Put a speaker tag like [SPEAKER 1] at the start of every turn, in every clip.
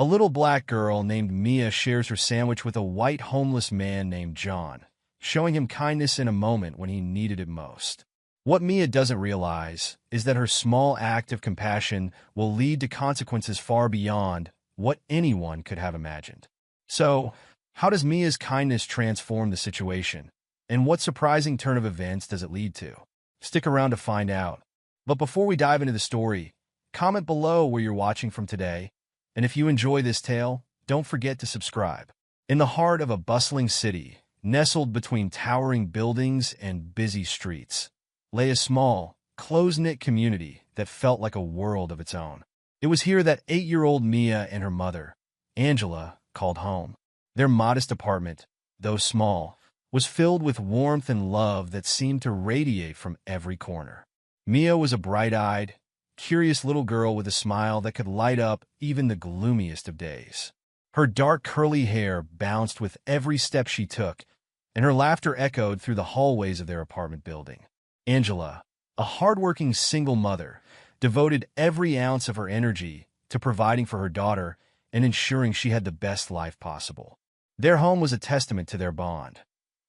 [SPEAKER 1] A little black girl named Mia shares her sandwich with a white homeless man named John, showing him kindness in a moment when he needed it most. What Mia doesn't realize is that her small act of compassion will lead to consequences far beyond what anyone could have imagined. So, how does Mia's kindness transform the situation? And what surprising turn of events does it lead to? Stick around to find out. But before we dive into the story, comment below where you're watching from today. And if you enjoy this tale, don't forget to subscribe. In the heart of a bustling city, nestled between towering buildings and busy streets, lay a small, close-knit community that felt like a world of its own. It was here that 8-year-old Mia and her mother, Angela, called home. Their modest apartment, though small, was filled with warmth and love that seemed to radiate from every corner. Mia was a bright-eyed, curious little girl with a smile that could light up even the gloomiest of days. Her dark curly hair bounced with every step she took, and her laughter echoed through the hallways of their apartment building. Angela, a hardworking single mother, devoted every ounce of her energy to providing for her daughter and ensuring she had the best life possible. Their home was a testament to their bond.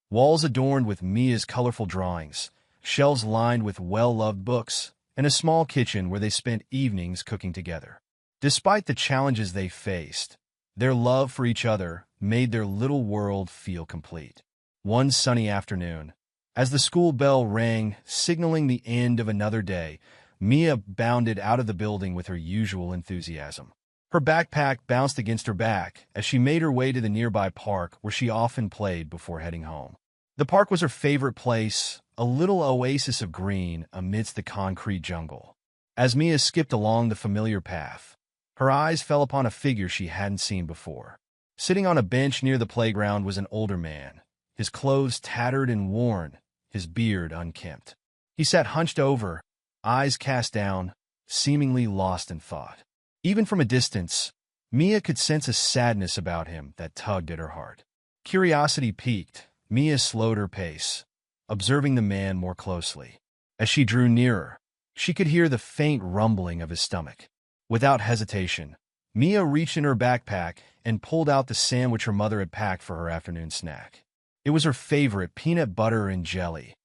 [SPEAKER 1] Walls adorned with Mia's colorful drawings, shelves lined with well-loved books, and a small kitchen where they spent evenings cooking together. Despite the challenges they faced, their love for each other made their little world feel complete. One sunny afternoon, as the school bell rang, signaling the end of another day, Mia bounded out of the building with her usual enthusiasm. Her backpack bounced against her back as she made her way to the nearby park where she often played before heading home. The park was her favorite place, a little oasis of green amidst the concrete jungle. As Mia skipped along the familiar path, her eyes fell upon a figure she hadn't seen before. Sitting on a bench near the playground was an older man, his clothes tattered and worn, his beard unkempt. He sat hunched over, eyes cast down, seemingly lost in thought. Even from a distance, Mia could sense a sadness about him that tugged at her heart. Curiosity piqued, Mia slowed her pace, observing the man more closely. As she drew nearer, she could hear the faint rumbling of his stomach. Without hesitation, Mia reached in her backpack and pulled out the sandwich her mother had packed for her afternoon snack. It was her favorite, peanut butter and jelly.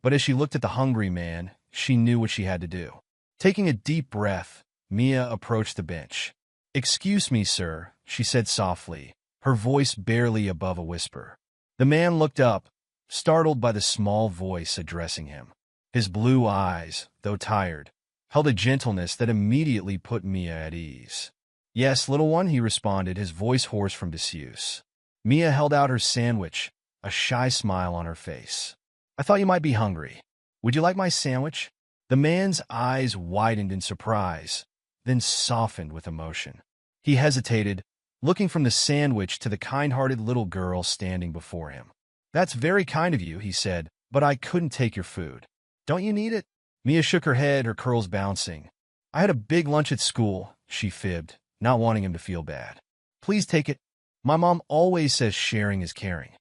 [SPEAKER 1] But as she looked at the hungry man, she knew what she had to do. Taking a deep breath, Mia approached the bench. "Excuse me, sir," she said softly, her voice barely above a whisper. The man looked up, startled by the small voice addressing him. His blue eyes, though tired, held a gentleness that immediately put Mia at ease. "Yes, little one," he responded, his voice hoarse from disuse. Mia held out her sandwich, a shy smile on her face. "I thought you might be hungry. Would you like my sandwich?" The man's eyes widened in surprise, then softened with emotion. He hesitated, looking from the sandwich to the kind-hearted little girl standing before him. "That's very kind of you," he said, "but I couldn't take your food." "Don't you need it?" Mia shook her head, her curls bouncing. "I had a big lunch at school," she fibbed, not wanting him to feel bad. "Please take it. My mom always says sharing is caring."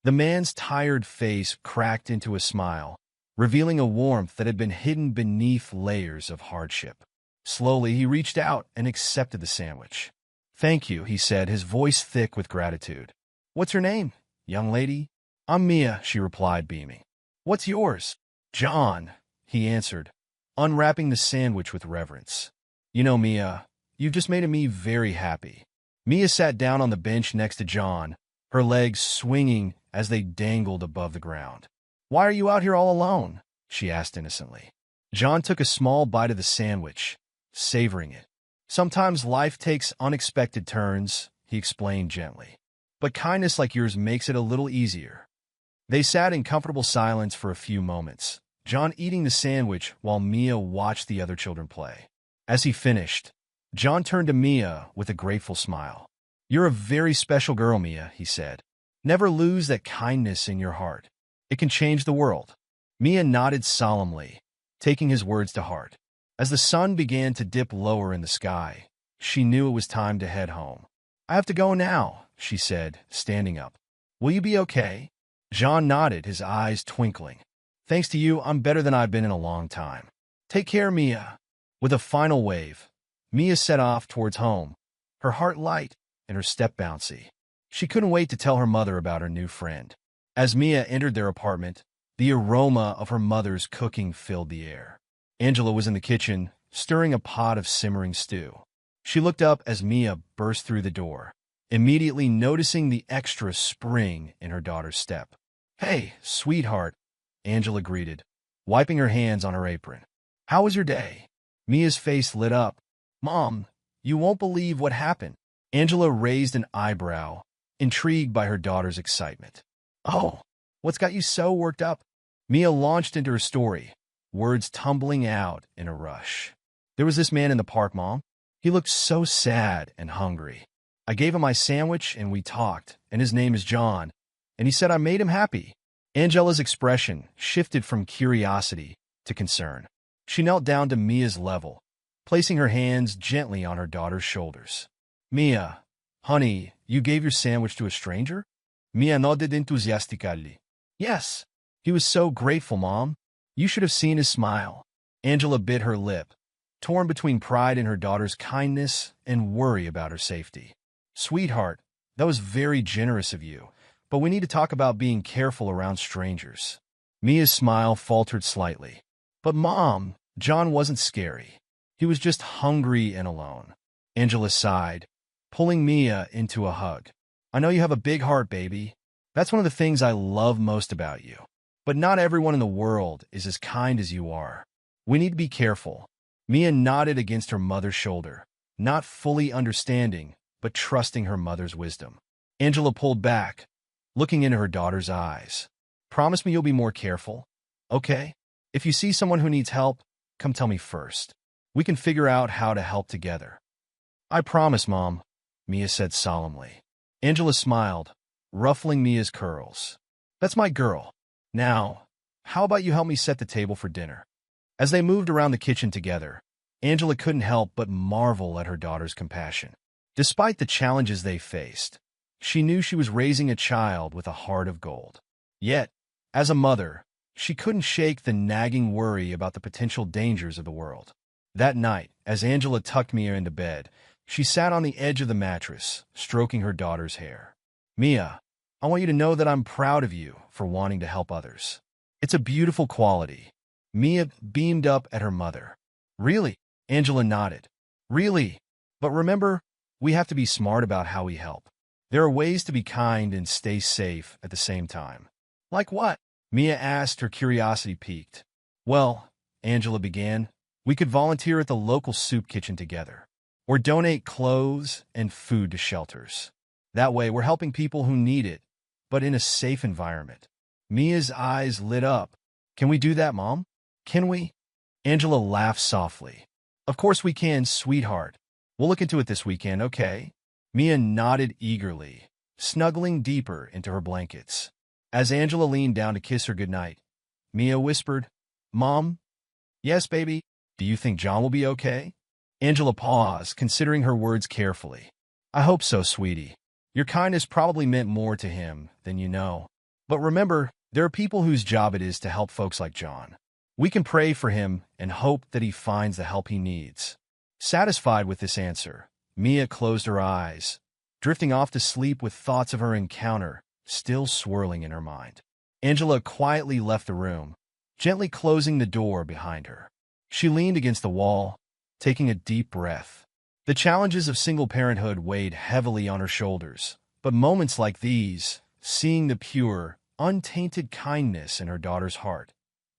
[SPEAKER 1] The man's tired face cracked into a smile, revealing a warmth that had been hidden beneath layers of hardship. Slowly, he reached out and accepted the sandwich. "Thank you," he said, his voice thick with gratitude. "What's your name, young lady?" "I'm Mia," she replied, beaming. "What's yours?" "John," he answered, unwrapping the sandwich with reverence. "You know, Mia, you've just made me very happy." Mia sat down on the bench next to John, her legs swinging as they dangled above the ground. "Why are you out here all alone?" she asked innocently. John took a small bite of the sandwich, savoring it. "Sometimes life takes unexpected turns," he explained gently. "But kindness like yours makes it a little easier." They sat in comfortable silence for a few moments, John eating the sandwich while Mia watched the other children play. As he finished, John turned to Mia with a grateful smile. "You're a very special girl, Mia," he said. "Never lose that kindness in your heart. It can change the world." Mia nodded solemnly, taking his words to heart. As the sun began to dip lower in the sky, she knew it was time to head home. "I have to go now," she said, standing up. "Will you be okay?" John nodded, his eyes twinkling. "Thanks to you, I'm better than I've been in a long time. Take care, Mia." With a final wave, Mia set off towards home, her heart light and her step bouncy. She couldn't wait to tell her mother about her new friend. As Mia entered their apartment, the aroma of her mother's cooking filled the air. Angela was in the kitchen, stirring a pot of simmering stew. She looked up as Mia burst through the door, immediately noticing the extra spring in her daughter's step. "Hey, sweetheart," Angela greeted, wiping her hands on her apron. "How was your day?" Mia's face lit up. "Mom, you won't believe what happened." Angela raised an eyebrow, intrigued by her daughter's excitement. "Oh, what's got you so worked up?" Mia launched into her story, words tumbling out in a rush. "There was this man in the park, Mom. He looked so sad and hungry. I gave him my sandwich and we talked, and his name is John, and he said I made him happy." Angela's expression shifted from curiosity to concern. She knelt down to Mia's level, placing her hands gently on her daughter's shoulders. "Mia, honey, you gave your sandwich to a stranger?" Mia nodded enthusiastically. "Yes. He was so grateful, Mom. You should have seen his smile." Angela bit her lip, torn between pride in her daughter's kindness and worry about her safety. "Sweetheart, that was very generous of you, but we need to talk about being careful around strangers." Mia's smile faltered slightly. "But Mom, John wasn't scary. He was just hungry and alone." Angela sighed, pulling Mia into a hug. "I know you have a big heart, baby. That's one of the things I love most about you. But not everyone in the world is as kind as you are. We need to be careful." Mia nodded against her mother's shoulder, not fully understanding, but trusting her mother's wisdom. Angela pulled back, looking into her daughter's eyes. "Promise me you'll be more careful, okay? If you see someone who needs help, come tell me first. We can figure out how to help together." "I promise, Mom," Mia said solemnly. Angela smiled, ruffling Mia's curls. "That's my girl. Now, how about you help me set the table for dinner?" As they moved around the kitchen together, Angela couldn't help but marvel at her daughter's compassion. Despite the challenges they faced, she knew she was raising a child with a heart of gold. Yet, as a mother, she couldn't shake the nagging worry about the potential dangers of the world. That night, as Angela tucked Mia into bed, she sat on the edge of the mattress, stroking her daughter's hair. "Mia, I want you to know that I'm proud of you for wanting to help others. It's a beautiful quality." Mia beamed up at her mother. "Really?" Angela nodded. "Really? But remember, we have to be smart about how we help. There are ways to be kind and stay safe at the same time." "Like what?" Mia asked, her curiosity piqued. "Well," Angela began, "we could volunteer at the local soup kitchen together, or donate clothes and food to shelters. That way, we're helping people who need it, but in a safe environment." Mia's eyes lit up. "Can we do that, Mom? Can we?" Angela laughed softly. "Of course we can, sweetheart. We'll look into it this weekend, okay?" Mia nodded eagerly, snuggling deeper into her blankets. As Angela leaned down to kiss her goodnight, Mia whispered, "Mom?" "Yes, baby. Do you think John will be okay?" Angela paused, considering her words carefully. "I hope so, sweetie. Your kindness probably meant more to him than you know. But remember, there are people whose job it is to help folks like John. We can pray for him and hope that he finds the help he needs." Satisfied with this answer, Mia closed her eyes, drifting off to sleep with thoughts of her encounter still swirling in her mind. Angela quietly left the room, gently closing the door behind her. She leaned against the wall, taking a deep breath. The challenges of single parenthood weighed heavily on her shoulders, but moments like these, seeing the pure, untainted kindness in her daughter's heart,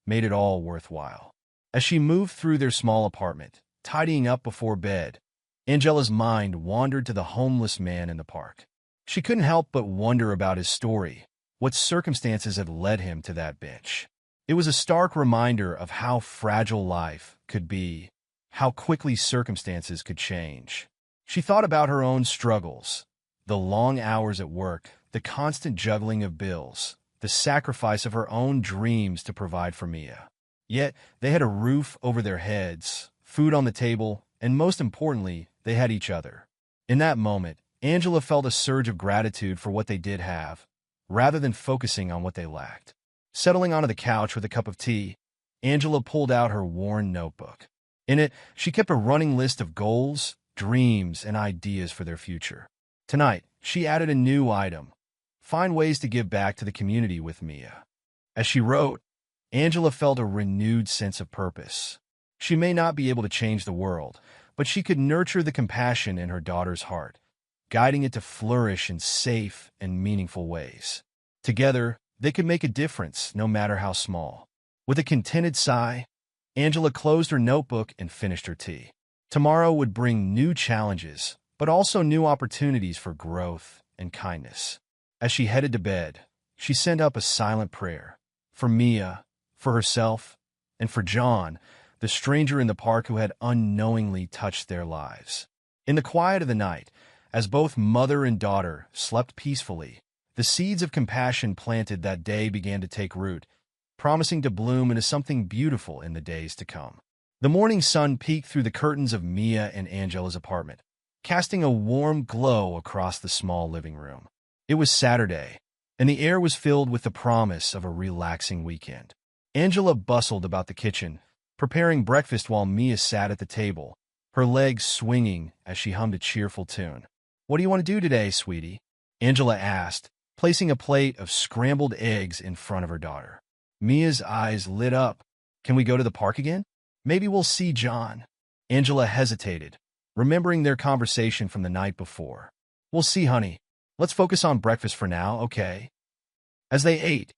[SPEAKER 1] made it all worthwhile. As she moved through their small apartment, tidying up before bed, Angela's mind wandered to the homeless man in the park. She couldn't help but wonder about his story, what circumstances had led him to that bench. It was a stark reminder of how fragile life could be, how quickly circumstances could change. She thought about her own struggles, the long hours at work, the constant juggling of bills, the sacrifice of her own dreams to provide for Mia. Yet, they had a roof over their heads, food on the table, and most importantly, they had each other. In that moment, Angela felt a surge of gratitude for what they did have, rather than focusing on what they lacked. Settling onto the couch with a cup of tea, Angela pulled out her worn notebook. In it, she kept a running list of goals, dreams, and ideas for their future. Tonight, she added a new item: find ways to give back to the community with Mia. As she wrote, Angela felt a renewed sense of purpose. She may not be able to change the world, but she could nurture the compassion in her daughter's heart, guiding it to flourish in safe and meaningful ways. Together, they could make a difference, no matter how small. With a contented sigh, Angela closed her notebook and finished her tea. Tomorrow would bring new challenges, but also new opportunities for growth and kindness. As she headed to bed, she sent up a silent prayer for Mia, for herself, and for John, the stranger in the park who had unknowingly touched their lives. In the quiet of the night, as both mother and daughter slept peacefully, the seeds of compassion planted that day began to take root, promising to bloom into something beautiful in the days to come. The morning sun peeked through the curtains of Mia and Angela's apartment, casting a warm glow across the small living room. It was Saturday, and the air was filled with the promise of a relaxing weekend. Angela bustled about the kitchen, preparing breakfast while Mia sat at the table, her legs swinging as she hummed a cheerful tune. "What do you want to do today, sweetie?" Angela asked, placing a plate of scrambled eggs in front of her daughter. Mia's eyes lit up. "Can we go to the park again? Maybe we'll see John." Angela hesitated, remembering their conversation from the night before. "We'll see, honey. Let's focus on breakfast for now, okay?" As they ate,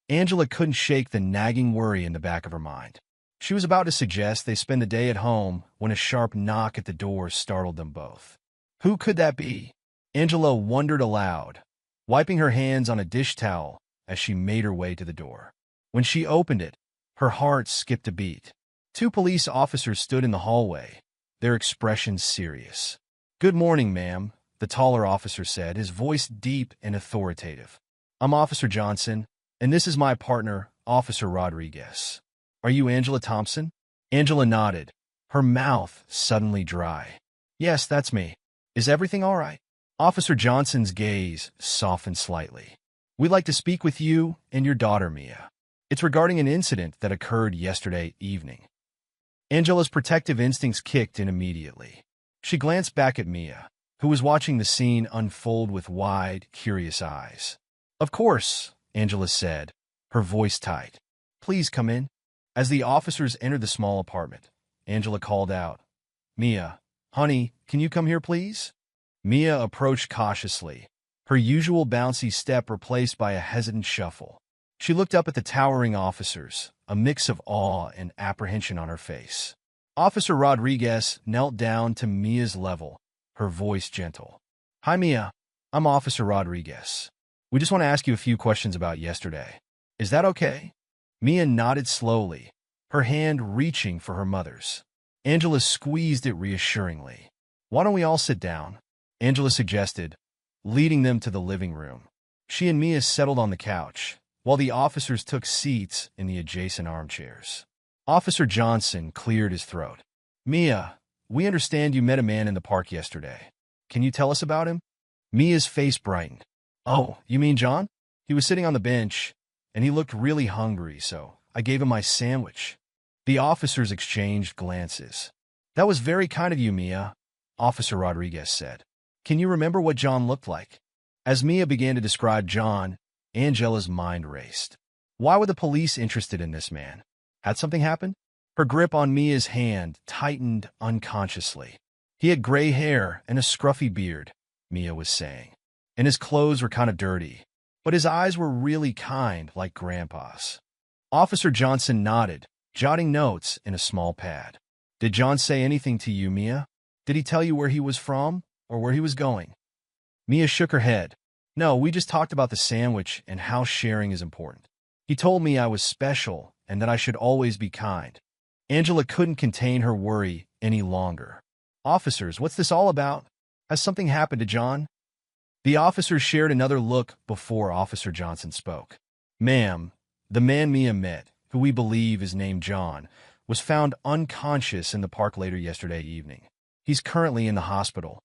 [SPEAKER 1] Angela couldn't shake the nagging worry in the back of her mind. She was about to suggest they spend the day at home when a sharp knock at the door startled them both. Who could that be? Angela wondered aloud, wiping her hands on a dish towel as she made her way to the door. When she opened it, her heart skipped a beat. Two police officers stood in the hallway, their expressions serious. "Good morning, ma'am," the taller officer said, his voice deep and authoritative. "I'm Officer Johnson, and this is my partner, Officer Rodriguez. Are you Angela Thompson?" Angela nodded, her mouth suddenly dry. "Yes, that's me. Is everything all right?" Officer Johnson's gaze softened slightly. "We'd like to speak with you and your daughter, Mia. It's regarding an incident that occurred yesterday evening." Angela's protective instincts kicked in immediately. She glanced back at Mia, who was watching the scene unfold with wide, curious eyes. "Of course," Angela said, her voice tight. "Please come in." As the officers entered the small apartment, Angela called out, "Mia, honey, can you come here, please?" Mia approached cautiously, her usual bouncy step replaced by a hesitant shuffle. She looked up at the towering officers, a mix of awe and apprehension on her face. Officer Rodriguez knelt down to Mia's level, her voice gentle. "Hi, Mia. I'm Officer Rodriguez. We just want to ask you a few questions about yesterday. Is that okay?" Mia nodded slowly, her hand reaching for her mother's. Angela squeezed it reassuringly. "Why don't we all sit down?" Angela suggested, leading them to the living room. She and Mia settled on the couch, while the officers took seats in the adjacent armchairs. Officer Johnson cleared his throat. "Mia, we understand you met a man in the park yesterday. Can you tell us about him?" Mia's face brightened. "Oh, you mean John? He was sitting on the bench, and he looked really hungry, so I gave him my sandwich." The officers exchanged glances. "That was very kind of you, Mia," Officer Rodriguez said. "Can you remember what John looked like?" As Mia began to describe John, Angela's mind raced. Why were the police interested in this man? Had something happened? Her grip on Mia's hand tightened unconsciously. "He had gray hair and a scruffy beard," Mia was saying, "and his clothes were kind of dirty, but his eyes were really kind, like Grandpa's." Officer Johnson nodded, jotting notes in a small pad. "Did John say anything to you, Mia? Did he tell you where he was from or where he was going?" Mia shook her head. "No, we just talked about the sandwich and how sharing is important. He told me I was special and that I should always be kind." Angela couldn't contain her worry any longer. "Officers, what's this all about? Has something happened to John?" The officers shared another look before Officer Johnson spoke. "Ma'am, the man Mia met, who we believe is named John, was found unconscious in the park later yesterday evening. He's currently in the hospital."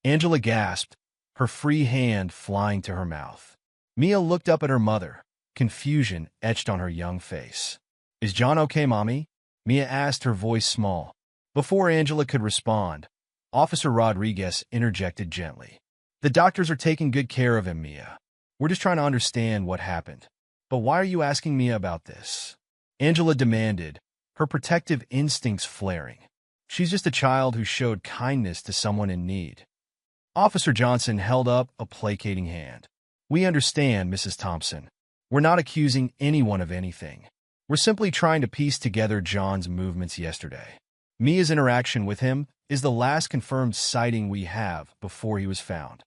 [SPEAKER 1] Angela gasped, her free hand flying to her mouth. Mia looked up at her mother, confusion etched on her young face. "Is John okay, Mommy?" Mia asked, her voice small. Before Angela could respond, Officer Rodriguez interjected gently. The doctors are taking good care of him, Mia. We're just trying to understand what happened. But why are you asking Mia about this? Angela demanded, her protective instincts flaring. She's just a child who showed kindness to someone in need. Officer Johnson held up a placating hand. We understand, Mrs. Thompson. We're not accusing anyone of anything. We're simply trying to piece together John's movements yesterday. Mia's interaction with him is the last confirmed sighting we have before he was found.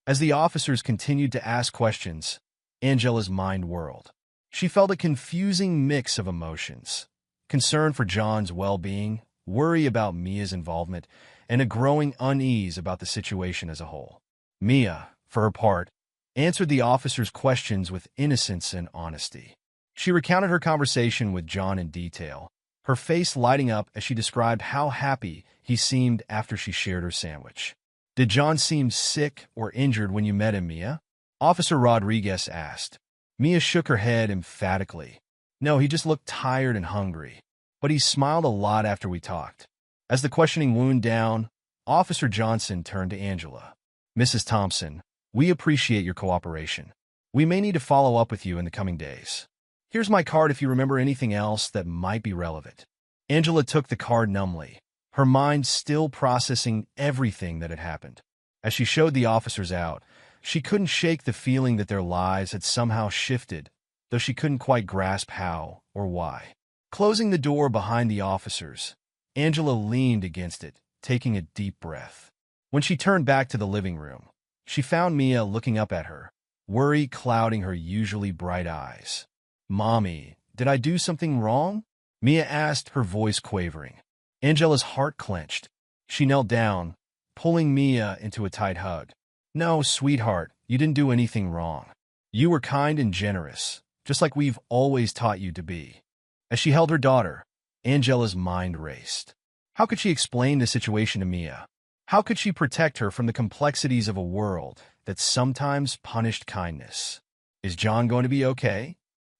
[SPEAKER 1] As the officers continued to ask questions, Angela's mind whirled. She felt a confusing mix of emotions: concern for John's well-being, worry about Mia's involvement, and a growing unease about the situation as a whole. Mia, for her part, answered the officers' questions with innocence and honesty. She recounted her conversation with John in detail, her face lighting up as she described how happy he seemed after she shared her sandwich. Did John seem sick or injured when you met him, Mia? Officer Rodriguez asked. Mia shook her head emphatically. No, he just looked tired and hungry. But he smiled a lot after we talked. As the questioning wound down, Officer Johnson turned to Angela. Mrs. Thompson, we appreciate your cooperation. We may need to follow up with you in the coming days. Here's my card if you remember anything else that might be relevant. Angela took the card numbly, her mind still processing everything that had happened. As she showed the officers out, she couldn't shake the feeling that their lives had somehow shifted, though she couldn't quite grasp how or why. Closing the door behind the officers, Angela leaned against it, taking a deep breath. When she turned back to the living room, she found Mia looking up at her, worry clouding her usually bright eyes. Mommy, did I do something wrong? Mia asked, her voice quavering. Angela's heart clenched. She knelt down, pulling Mia into a tight hug. No, sweetheart, you didn't do anything wrong. You were kind and generous, just like we've always taught you to be. As she held her daughter, Angela's mind raced. How could she explain the situation to Mia? How could she protect her from the complexities of a world that sometimes punished kindness? Is John going to be okay?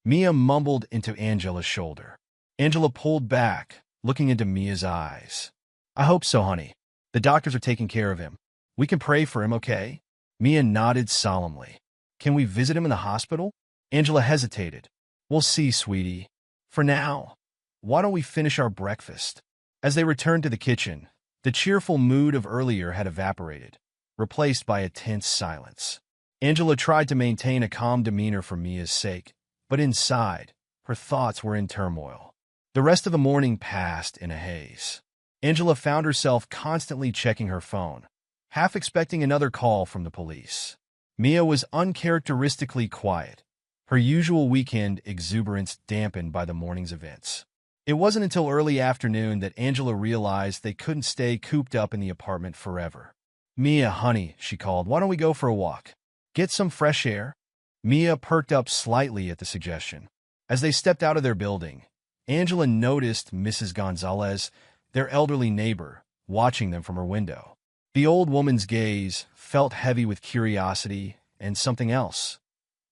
[SPEAKER 1] Mia mumbled into Angela's shoulder. Angela pulled back, looking into Mia's eyes. I hope so, honey. The doctors are taking care of him. We can pray for him, okay? Mia nodded solemnly. Can we visit him in the hospital? Angela hesitated. We'll see, sweetie. For now, why don't we finish our breakfast? As they returned to the kitchen, the cheerful mood of earlier had evaporated, replaced by a tense silence. Angela tried to maintain a calm demeanor for Mia's sake, but inside, her thoughts were in turmoil. The rest of the morning passed in a haze. Angela found herself constantly checking her phone, half expecting another call from the police. Mia was uncharacteristically quiet, her usual weekend exuberance dampened by the morning's events. It wasn't until early afternoon that Angela realized they couldn't stay cooped up in the apartment forever. Mia, honey, she called, why don't we go for a walk? Get some fresh air? Mia perked up slightly at the suggestion. As they stepped out of their building, Angela noticed Mrs. Gonzalez, their elderly neighbor, watching them from her window. The old woman's gaze felt heavy with curiosity and something else.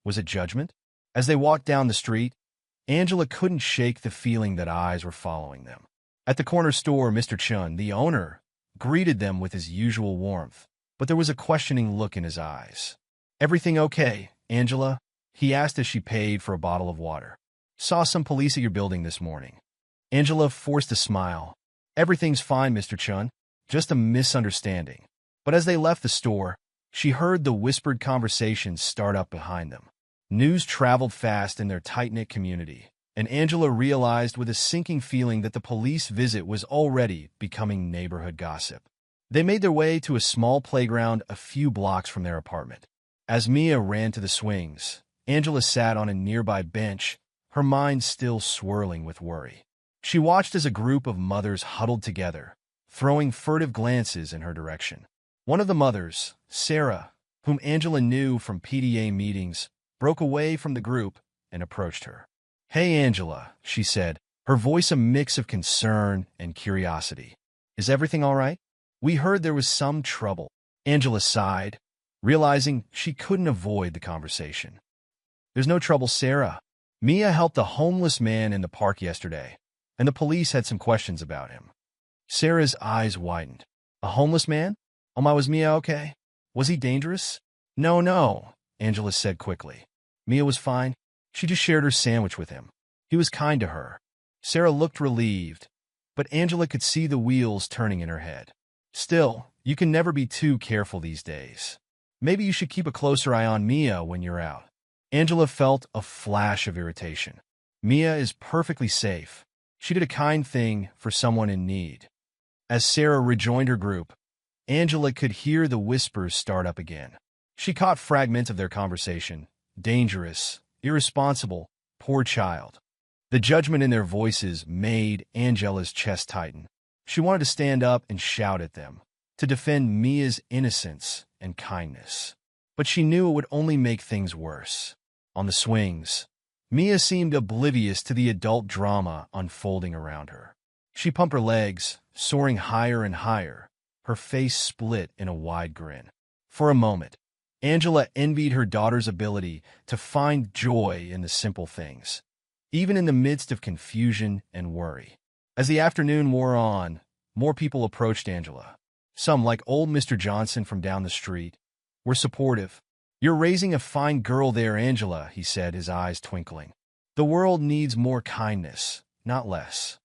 [SPEAKER 1] Was it judgment? As they walked down the street, Angela couldn't shake the feeling that eyes were following them. At the corner store, Mr. Chun, the owner, greeted them with his usual warmth, but there was a questioning look in his eyes. Everything okay, Angela? He asked as she paid for a bottle of water. Saw some police at your building this morning. Angela forced a smile. Everything's fine, Mr. Chun. Just a misunderstanding. But as they left the store, she heard the whispered conversations start up behind them. News traveled fast in their tight-knit community, and Angela realized with a sinking feeling that the police visit was already becoming neighborhood gossip. They made their way to a small playground a few blocks from their apartment. As Mia ran to the swings, Angela sat on a nearby bench, her mind still swirling with worry. She watched as a group of mothers huddled together, throwing furtive glances in her direction. One of the mothers, Sarah, whom Angela knew from PTA meetings, broke away from the group and approached her. Hey, Angela, she said, her voice a mix of concern and curiosity. Is everything all right? We heard there was some trouble. Angela sighed, realizing she couldn't avoid the conversation. There's no trouble, Sarah. Mia helped a homeless man in the park yesterday, and the police had some questions about him. Sarah's eyes widened. A homeless man? Oh my, was Mia okay? Was he dangerous? No, no, Angela said quickly. Mia was fine. She just shared her sandwich with him. He was kind to her. Sarah looked relieved, but Angela could see the wheels turning in her head. Still, you can never be too careful these days. Maybe you should keep a closer eye on Mia when you're out. Angela felt a flash of irritation. Mia is perfectly safe. She did a kind thing for someone in need. As Sarah rejoined her group, Angela could hear the whispers start up again. She caught fragments of their conversation. Dangerous, irresponsible, poor child. The judgment in their voices made Angela's chest tighten. She wanted to stand up and shout at them, to defend Mia's innocence and kindness. But she knew it would only make things worse. On the swings, Mia seemed oblivious to the adult drama unfolding around her. She pumped her legs, soaring higher and higher, her face split in a wide grin. For a moment, Angela envied her daughter's ability to find joy in the simple things, even in the midst of confusion and worry. As the afternoon wore on, more people approached Angela. Some, like old Mr. Johnson from down the street, were supportive. "You're raising a fine girl there, Angela," he said, his eyes twinkling. "The world needs more kindness, not less."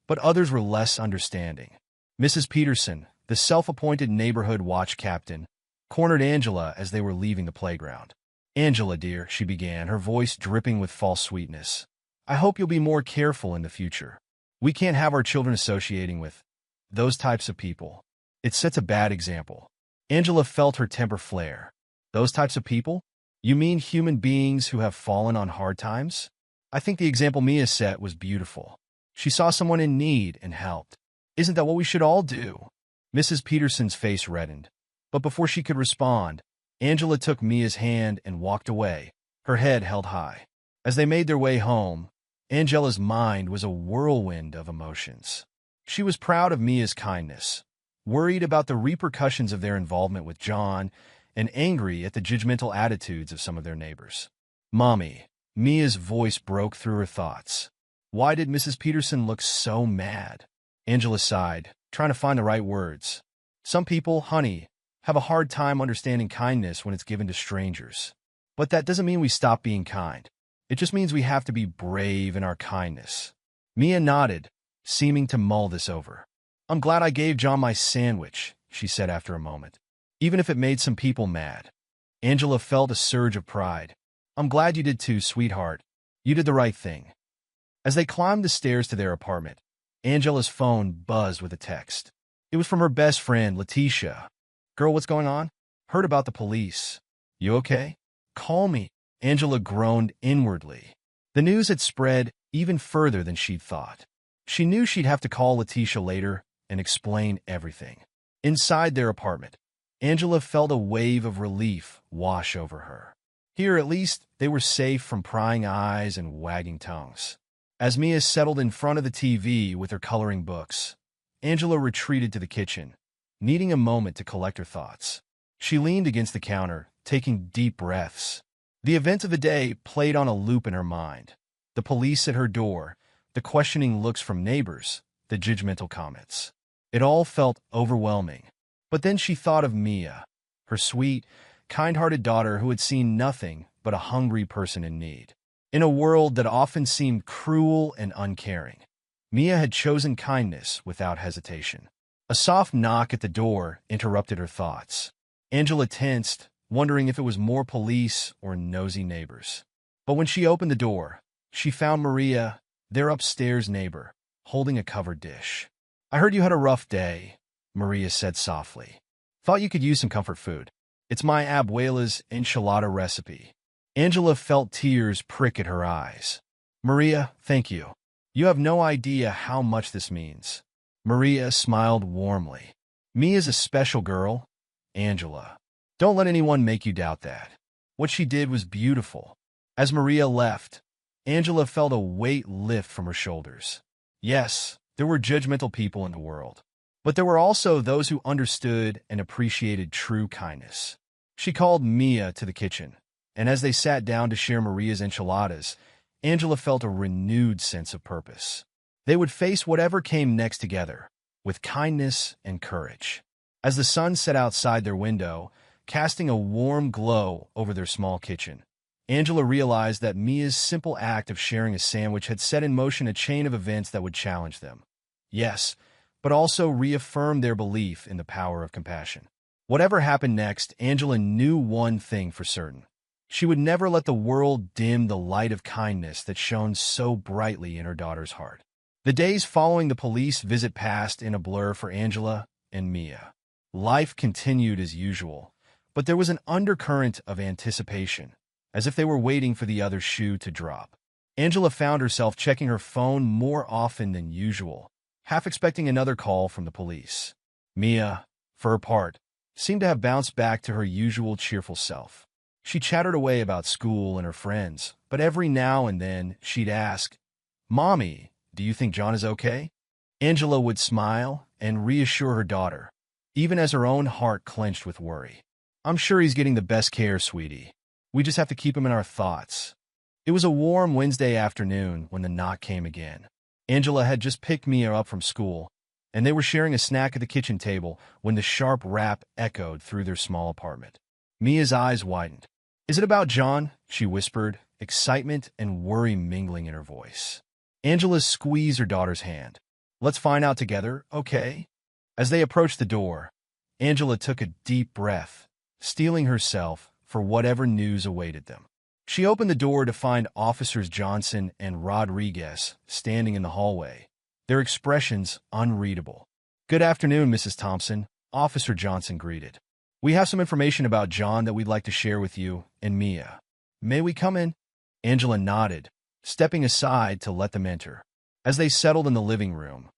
[SPEAKER 1] But others were less understanding. Mrs. Peterson, the self-appointed neighborhood watch captain, cornered Angela as they were leaving the playground. "Angela, dear," she began, her voice dripping with false sweetness, "I hope you'll be more careful in the future. We can't have our children associating with those types of people. It sets a bad example." Angela felt her temper flare. "Those types of people? You mean human beings who have fallen on hard times?" "I think the example Mia set was beautiful. She saw someone in need and helped. Isn't that what we should all do?" Mrs. Peterson's face reddened. But before she could respond, Angela took Mia's hand and walked away, her head held high. As they made their way home, Angela's mind was a whirlwind of emotions. She was proud of Mia's kindness, worried about the repercussions of their involvement with John, and angry at the judgmental attitudes of some of their neighbors. "Mommy," Mia's voice broke through her thoughts. "Why did Mrs. Peterson look so mad?" Angela sighed, trying to find the right words. "Some people, honey, have a hard time understanding kindness when it's given to strangers. But that doesn't mean we stop being kind. It just means we have to be brave in our kindness." Mia nodded, seeming to mull this over. "I'm glad I gave John my sandwich," she said after a moment, "even if it made some people mad." Angela felt a surge of pride. "I'm glad you did too, sweetheart. You did the right thing." As they climbed the stairs to their apartment, Angela's phone buzzed with a text. It was from her best friend, Letitia. "Girl, what's going on? Heard about the police. You okay? Call me." Angela groaned inwardly. The news had spread even further than she'd thought. She knew she'd have to call Letitia later and explain everything. Inside their apartment, Angela felt a wave of relief wash over her. Here, at least, they were safe from prying eyes and wagging tongues. As Mia settled in front of the TV with her coloring books, Angela retreated to the kitchen, needing a moment to collect her thoughts. She leaned against the counter, taking deep breaths. The events of the day played on a loop in her mind. The police at her door, the questioning looks from neighbors, the judgmental comments. It all felt overwhelming. But then she thought of Mia, her sweet, kind-hearted daughter who had seen nothing but a hungry person in need. In a world that often seemed cruel and uncaring, Mia had chosen kindness without hesitation. A soft knock at the door interrupted her thoughts. Angela tensed, wondering if it was more police or nosy neighbors. But when she opened the door, she found Maria, their upstairs neighbor, holding a covered dish. "I heard you had a rough day," Maria said softly. "Thought you could use some comfort food. It's my abuela's enchilada recipe." Angela felt tears prick at her eyes. "Maria, thank you. You have no idea how much this means." Maria smiled warmly. "Mia's a special girl, Angela. Don't let anyone make you doubt that." What she did was beautiful. As Maria left, Angela felt a weight lift from her shoulders. Yes, there were judgmental people in the world, but there were also those who understood and appreciated true kindness. She called Mia to the kitchen, and as they sat down to share Maria's enchiladas, Angela felt a renewed sense of purpose. They would face whatever came next together, with kindness and courage. as the sun set outside their window, casting a warm glow over their small kitchen. Angela realized that Mia's simple act of sharing a sandwich had set in motion a chain of events that would challenge them. Yes, but also reaffirm their belief in the power of compassion. Whatever happened next, Angela knew one thing for certain. She would never let the world dim the light of kindness that shone so brightly in her daughter's heart. The days following the police visit passed in a blur for Angela and Mia. Life continued as usual, but there was an undercurrent of anticipation, as if they were waiting for the other shoe to drop. Angela found herself checking her phone more often than usual, half expecting another call from the police. Mia, for her part, seemed to have bounced back to her usual cheerful self. She chattered away about school and her friends, but every now and then she'd ask, "Mommy, do you think John is okay?" Angela would smile and reassure her daughter, even as her own heart clenched with worry. "I'm sure he's getting the best care, sweetie. We just have to keep him in our thoughts." It was a warm Wednesday afternoon when the knock came again. Angela had just picked Mia up from school, and they were sharing a snack at the kitchen table when the sharp rap echoed through their small apartment. Mia's eyes widened. "Is it about John?" she whispered, excitement and worry mingling in her voice. Angela squeezed her daughter's hand. "Let's find out together, okay?" As they approached the door, Angela took a deep breath, steeling herself for whatever news awaited them. She opened the door to find Officers Johnson and Rodriguez standing in the hallway, their expressions unreadable. "Good afternoon, Mrs. Thompson," Officer Johnson greeted. "We have some information about John that we'd like to share with you and Mia. May we come in?" Angela nodded, stepping aside to let them enter. As they settled in the living room,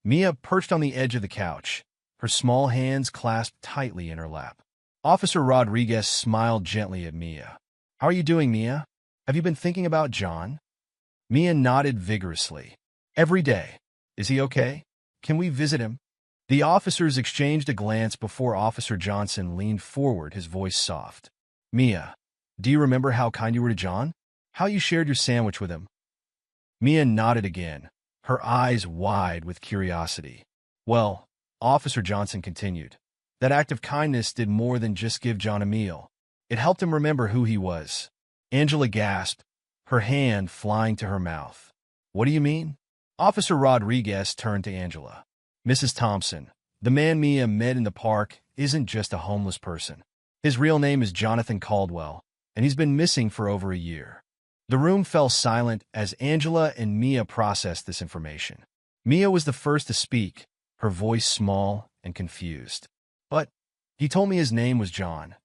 [SPEAKER 1] Mia perched on the edge of the couch, her small hands clasped tightly in her lap. Officer Rodriguez smiled gently at Mia. "How are you doing, Mia? Have you been thinking about John?" Mia nodded vigorously. "Every day. Is he okay? Can we visit him?" The officers exchanged a glance before Officer Johnson leaned forward, his voice soft. "Mia, do you remember how kind you were to John? How you shared your sandwich with him?" Mia nodded again, her eyes wide with curiosity. "Well," Officer Johnson continued, "that act of kindness did more than just give John a meal. It helped him remember who he was." Angela gasped, her hand flying to her mouth. "What do you mean?" Officer Rodriguez turned to Angela. "Mrs. Thompson, the man Mia met in the park isn't just a homeless person. His real name is Jonathan Caldwell, and he's been missing for over a year." The room fell silent as Angela and Mia processed this information. Mia was the first to speak, her voice small and confused. "But he told me his name was John."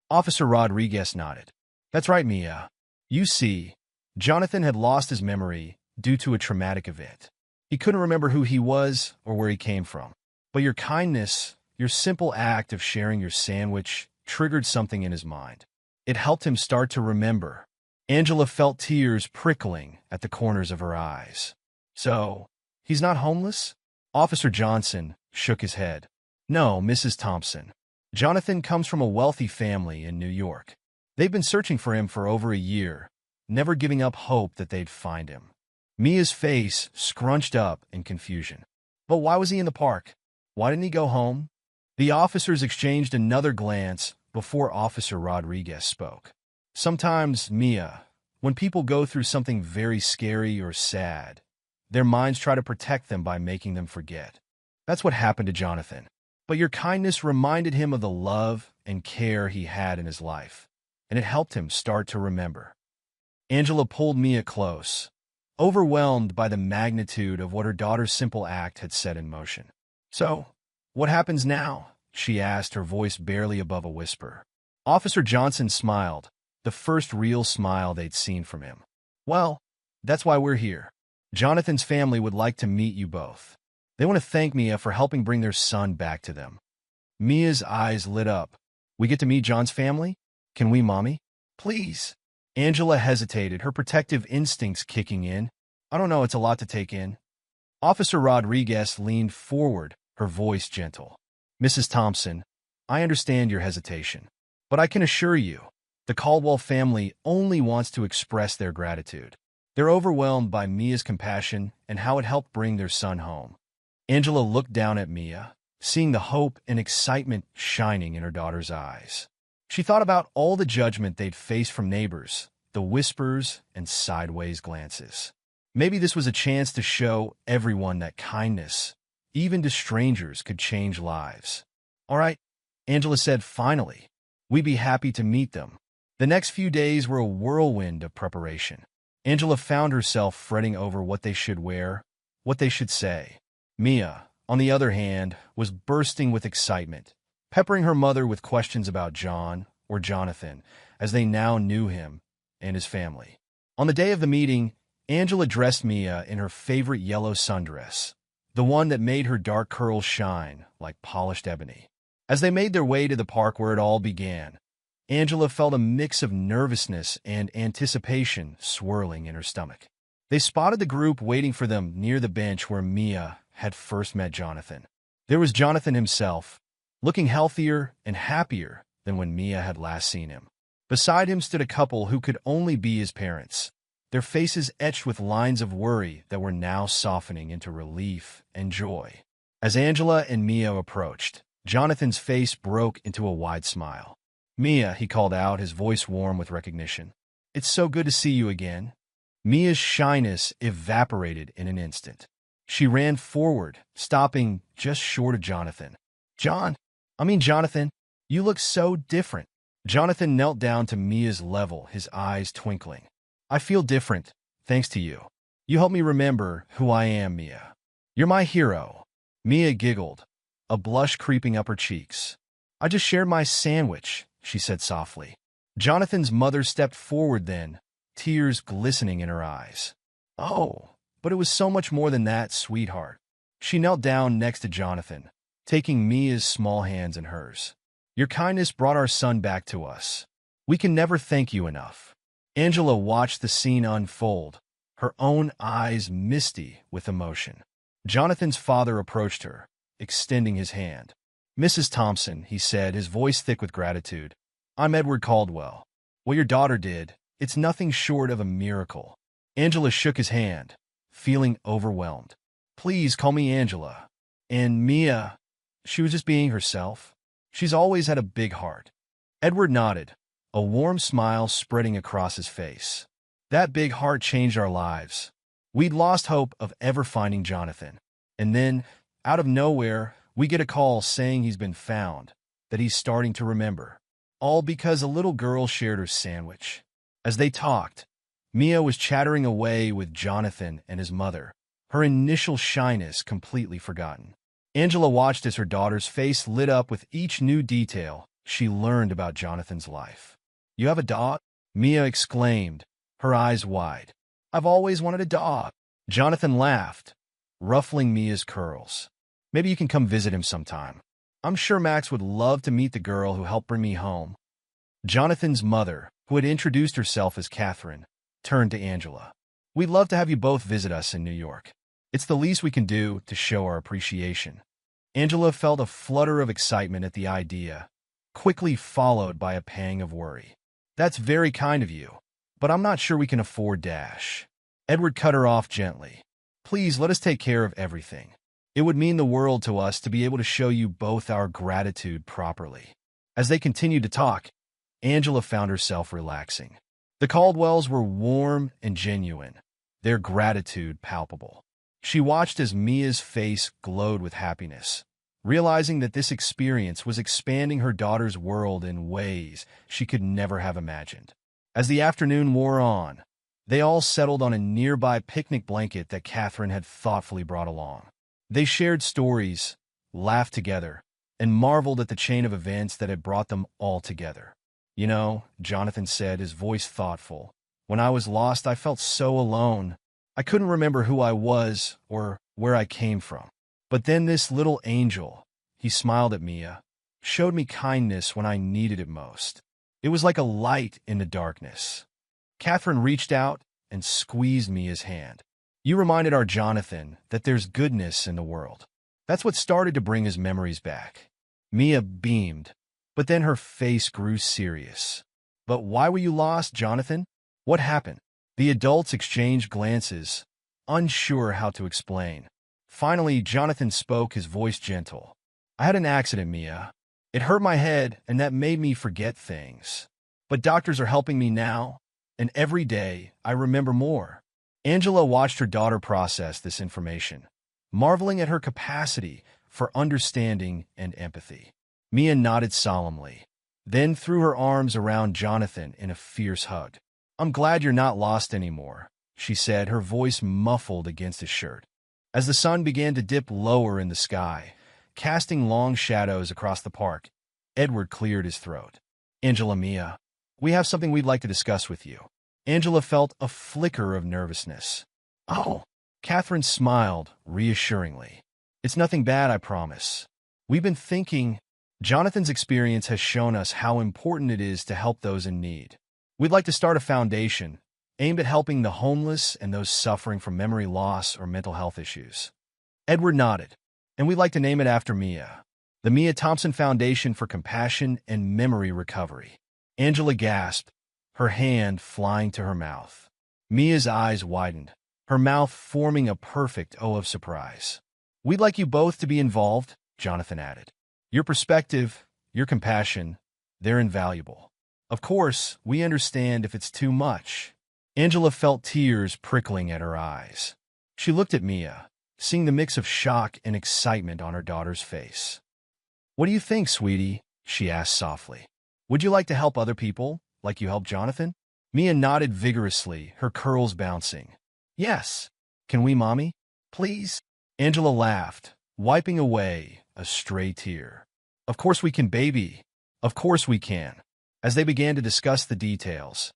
[SPEAKER 1] Officer Rodriguez nodded. "That's right, Mia. You see, Jonathan had lost his memory due to a traumatic event. He couldn't remember who he was or where he came from. But your kindness, your simple act of sharing your sandwich, triggered something in his mind. It helped him start to remember." Angela felt tears prickling at the corners of her eyes. "So, he's not homeless?" Officer Johnson shook his head. "No, Mrs. Thompson. Jonathan comes from a wealthy family in New York. They've been searching for him for over a year, never giving up hope that they'd find him." Mia's face scrunched up in confusion. "But why was he in the park? Why didn't he go home?" The officers exchanged another glance before Officer Rodriguez spoke. "Sometimes, Mia, when people go through something very scary or sad, their minds try to protect them by making them forget. That's what happened to Jonathan. But your kindness reminded him of the love and care he had in his life, and it helped him start to remember." Angela pulled Mia close, overwhelmed by the magnitude of what her daughter's simple act had set in motion. "So, what happens now?" she asked, her voice barely above a whisper. Officer Johnson smiled, the first real smile they'd seen from him. "Well, that's why we're here. Jonathan's family would like to meet you both. They want to thank Mia for helping bring their son back to them." Mia's eyes lit up. "We get to meet John's family? Can we, Mommy? Please." Angela hesitated, her protective instincts kicking in. "I don't know, it's a lot to take in." Officer Rodriguez leaned forward, her voice gentle. "Mrs. Thompson, I understand your hesitation, but I can assure you, the Caldwell family only wants to express their gratitude. They're overwhelmed by Mia's compassion and how it helped bring their son home." Angela looked down at Mia, seeing the hope and excitement shining in her daughter's eyes. She thought about all the judgment they'd faced from neighbors, the whispers and sideways glances. Maybe this was a chance to show everyone that kindness, even to strangers, could change lives. "All right," Angela said finally. "We'd be happy to meet them." The next few days were a whirlwind of preparation. Angela found herself fretting over what they should wear, what they should say. Mia, on the other hand, was bursting with excitement, peppering her mother with questions about John, or Jonathan, as they now knew him, and his family. On the day of the meeting, Angela dressed Mia in her favorite yellow sundress, the one that made her dark curls shine like polished ebony. As they made their way to the park where it all began, Angela felt a mix of nervousness and anticipation swirling in her stomach. They spotted the group waiting for them near the bench where Mia had first met Jonathan. There was Jonathan himself, looking healthier and happier than when Mia had last seen him. Beside him stood a couple who could only be his parents, their faces etched with lines of worry that were now softening into relief and joy. As Angela and Mia approached, Jonathan's face broke into a wide smile. "Mia," he called out, his voice warm with recognition. "It's so good to see you again." Mia's shyness evaporated in an instant. She ran forward, stopping just short of Jonathan. Jonathan, you look so different." Jonathan knelt down to Mia's level, his eyes twinkling. "I feel different, thanks to you. You help me remember who I am, Mia. You're my hero." Mia giggled, a blush creeping up her cheeks. "I just shared my sandwich," she said softly. Jonathan's mother stepped forward then, tears glistening in her eyes. "Oh, but it was so much more than that, sweetheart." She knelt down next to Jonathan, taking Mia's small hands in hers. "Your kindness brought our son back to us. We can never thank you enough." Angela watched the scene unfold, her own eyes misty with emotion. Jonathan's father approached her, extending his hand. "Mrs. Thompson," he said, his voice thick with gratitude, "I'm Edward Caldwell. What your daughter did, it's nothing short of a miracle." Angela shook his hand, feeling overwhelmed. "Please call me Angela." And Mia, she was just being herself. She's always had a big heart. Edward nodded, a warm smile spreading across his face. "That big heart changed our lives. We'd lost hope of ever finding Jonathan. And then, out of nowhere, we get a call saying he's been found, that he's starting to remember. All because a little girl shared her sandwich." As they talked, Mia was chattering away with Jonathan and his mother, her initial shyness completely forgotten. Angela watched as her daughter's face lit up with each new detail she learned about Jonathan's life. "You have a dog?" Mia exclaimed, her eyes wide. "I've always wanted a dog." Jonathan laughed, ruffling Mia's curls. "Maybe you can come visit him sometime. I'm sure Max would love to meet the girl who helped bring me home." Jonathan's mother, who had introduced herself as Catherine, turned to Angela. "We'd love to have you both visit us in New York. It's the least we can do to show our appreciation." Angela felt a flutter of excitement at the idea, quickly followed by a pang of worry. "That's very kind of you, but I'm not sure we can afford Dash." Edward cut her off gently. "Please let us take care of everything. It would mean the world to us to be able to show you both our gratitude properly." As they continued to talk, Angela found herself relaxing. The Caldwells were warm and genuine, their gratitude palpable. She watched as Mia's face glowed with happiness, realizing that this experience was expanding her daughter's world in ways she could never have imagined. As the afternoon wore on, they all settled on a nearby picnic blanket that Catherine had thoughtfully brought along. They shared stories, laughed together, and marveled at the chain of events that had brought them all together. "You know," Jonathan said, his voice thoughtful, "when I was lost, I felt so alone. I couldn't remember who I was or where I came from. But then this little angel," he smiled at Mia, "showed me kindness when I needed it most. It was like a light in the darkness." Catherine reached out and squeezed Mia's hand. "You reminded our Jonathan that there's goodness in the world." That's what started to bring his memories back. Mia beamed, but then her face grew serious. "But why were you lost, Jonathan? What happened?" The adults exchanged glances, unsure how to explain. Finally, Jonathan spoke, his voice gentle. I had an accident, Mia. It hurt my head, and that made me forget things. But doctors are helping me now, and every day I remember more. Angela watched her daughter process this information, marveling at her capacity for understanding and empathy. Mia nodded solemnly, then threw her arms around Jonathan in a fierce hug. I'm glad you're not lost anymore, she said, her voice muffled against his shirt. As the sun began to dip lower in the sky, casting long shadows across the park, Edward cleared his throat. Angela, Mia, we have something we'd like to discuss with you. Angela felt a flicker of nervousness. Oh, Catherine smiled reassuringly. It's nothing bad, I promise. We've been thinking. Jonathan's experience has shown us how important it is to help those in need. We'd like to start a foundation aimed at helping the homeless and those suffering from memory loss or mental health issues. Edward nodded. And we'd like to name it after Mia. The Mia Thompson Foundation for Compassion and Memory Recovery. Angela gasped, her hand flying to her mouth. Mia's eyes widened, her mouth forming a perfect O of surprise. We'd like you both to be involved, Jonathan added. Your perspective, your compassion, they're invaluable. Of course, we understand if it's too much. Angela felt tears prickling at her eyes. She looked at Mia, seeing the mix of shock and excitement on her daughter's face. What do you think, sweetie? She asked softly. Would you like to help other people, like you helped Jonathan? Mia nodded vigorously, her curls bouncing. Yes. Can we, Mommy? Please? Angela laughed, wiping away a stray tear. Of course we can, baby. Of course we can. As they began to discuss the details,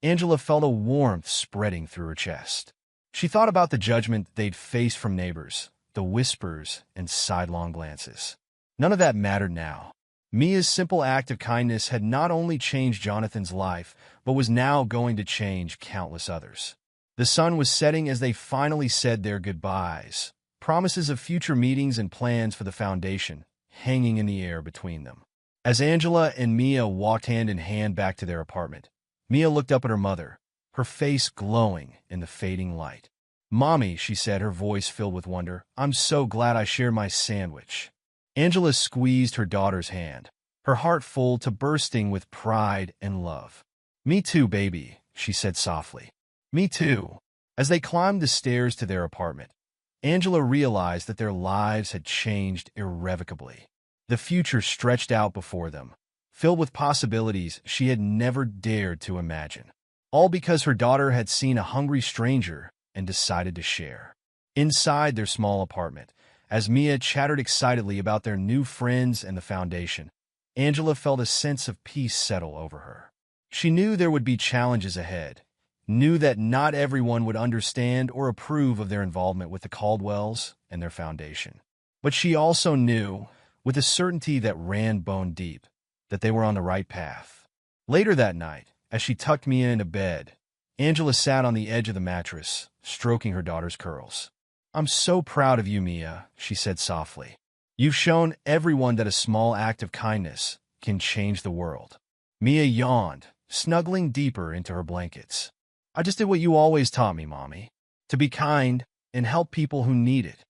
[SPEAKER 1] Angela felt a warmth spreading through her chest. She thought about the judgment they'd face from neighbors, the whispers and sidelong glances. None of that mattered now. Mia's simple act of kindness had not only changed Jonathan's life, but was now going to change countless others. The sun was setting as they finally said their goodbyes, promises of future meetings and plans for the foundation hanging in the air between them. As Angela and Mia walked hand in hand back to their apartment, Mia looked up at her mother, her face glowing in the fading light. Mommy, she said, her voice filled with wonder, I'm so glad I shared my sandwich. Angela squeezed her daughter's hand, her heart full to bursting with pride and love. Me too, baby, she said softly. Me too. As they climbed the stairs to their apartment, Angela realized that their lives had changed irrevocably. The future stretched out before them, filled with possibilities she had never dared to imagine. All because her daughter had seen a hungry stranger and decided to share. Inside their small apartment, as Mia chattered excitedly about their new friends and the foundation, Angela felt a sense of peace settle over her. She knew there would be challenges ahead, knew that not everyone would understand or approve of their involvement with the Caldwells and their foundation. But she also knew, with a certainty that ran bone deep, that they were on the right path. Later that night, as she tucked Mia into bed, Angela sat on the edge of the mattress, stroking her daughter's curls. I'm so proud of you, Mia, she said softly. You've shown everyone that a small act of kindness can change the world. Mia yawned, snuggling deeper into her blankets. I just did what you always taught me, Mommy. To be kind and help people who need it.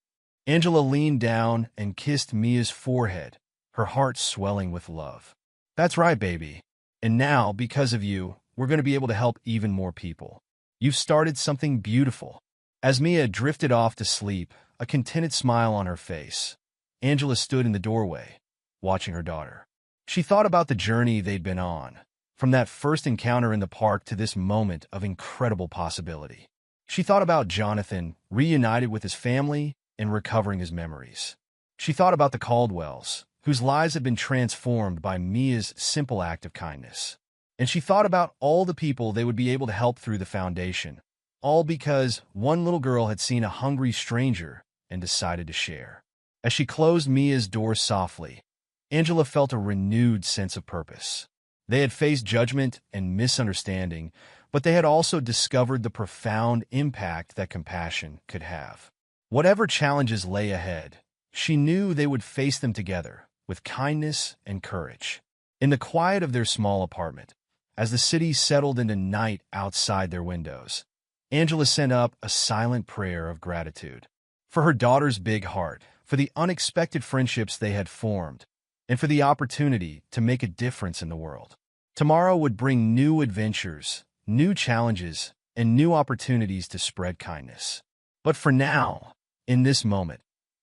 [SPEAKER 1] Angela leaned down and kissed Mia's forehead, her heart swelling with love. That's right, baby. And now, because of you, we're going to be able to help even more people. You've started something beautiful. As Mia drifted off to sleep, a contented smile on her face, Angela stood in the doorway, watching her daughter. She thought about the journey they'd been on, from that first encounter in the park to this moment of incredible possibility. She thought about Jonathan, reunited with his family and recovering his memories. She thought about the Caldwells, whose lives had been transformed by Mia's simple act of kindness. And she thought about all the people they would be able to help through the foundation, all because one little girl had seen a hungry stranger and decided to share. As she closed Mia's door softly, Angela felt a renewed sense of purpose. They had faced judgment and misunderstanding, but they had also discovered the profound impact that compassion could have. Whatever challenges lay ahead, she knew they would face them together, with kindness and courage. In the quiet of their small apartment, as the city settled into night outside their windows, Angela sent up a silent prayer of gratitude. For her daughter's big heart, for the unexpected friendships they had formed, and for the opportunity to make a difference in the world. Tomorrow would bring new adventures, new challenges, and new opportunities to spread kindness. But for now, in this moment,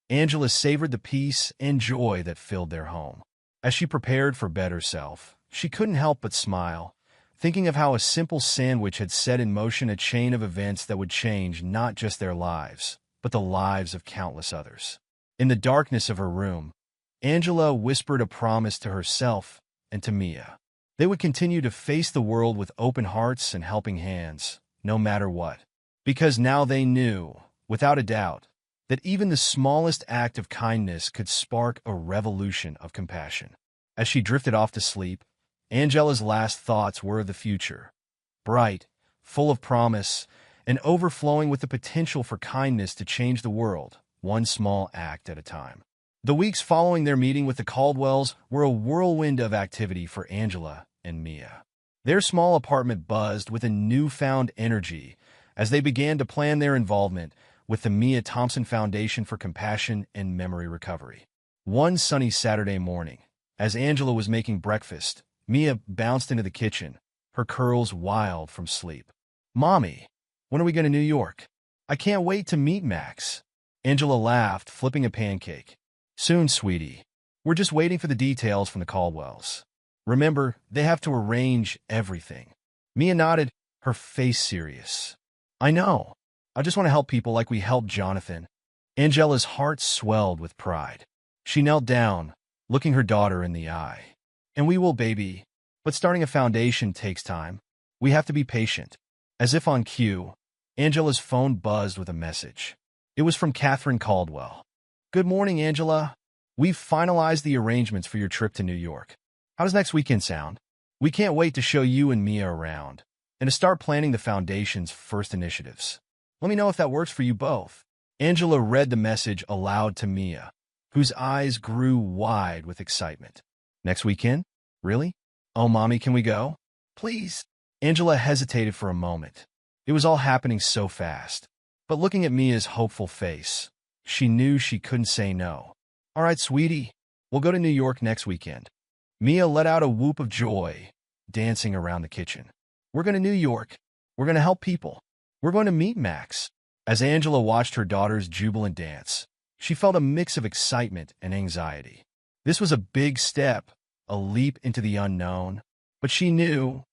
[SPEAKER 1] Angela savored the peace and joy that filled their home. As she prepared for better self, she couldn't help but smile, thinking of how a simple sandwich had set in motion a chain of events that would change not just their lives, but the lives of countless others. In the darkness of her room, Angela whispered a promise to herself and to Mia. They would continue to face the world with open hearts and helping hands, no matter what. Because now they knew, without a doubt, that even the smallest act of kindness could spark a revolution of compassion. As she drifted off to sleep, Angela's last thoughts were of the future, bright, full of promise, and overflowing with the potential for kindness to change the world, one small act at a time. The weeks following their meeting with the Caldwells were a whirlwind of activity for Angela and Mia. Their small apartment buzzed with a newfound energy as they began to plan their involvement with the Mia Thompson Foundation for Compassion and Memory Recovery. One sunny Saturday morning, as Angela was making breakfast, Mia bounced into the kitchen, her curls wild from sleep. "Mommy, when are we going to New York? I can't wait to meet Max." Angela laughed, flipping a pancake. "Soon, sweetie. We're just waiting for the details from the Caldwells. Remember, they have to arrange everything." Mia nodded, her face serious. "I know. I just want to help people like we helped Jonathan." Angela's heart swelled with pride. She knelt down, looking her daughter in the eye. "And we will, baby. But starting a foundation takes time. We have to be patient." As if on cue, Angela's phone buzzed with a message. It was from Catherine Caldwell. "Good morning, Angela. We've finalized the arrangements for your trip to New York. How does next weekend sound? We can't wait to show you and Mia around, and to start planning the foundation's first initiatives. Let me know if that works for you both." Angela read the message aloud to Mia, whose eyes grew wide with excitement. "Next weekend? Really? Oh, Mommy, can we go? Please." Angela hesitated for a moment. It was all happening so fast. But looking at Mia's hopeful face, she knew she couldn't say no. "All right, sweetie. We'll go to New York next weekend." Mia let out a whoop of joy, dancing around the kitchen. "We're going to New York. We're going to help people. We're going to meet Max." As Angela watched her daughter's jubilant dance, she felt a mix of excitement and anxiety. This was a big step, a leap into the unknown, but she knew,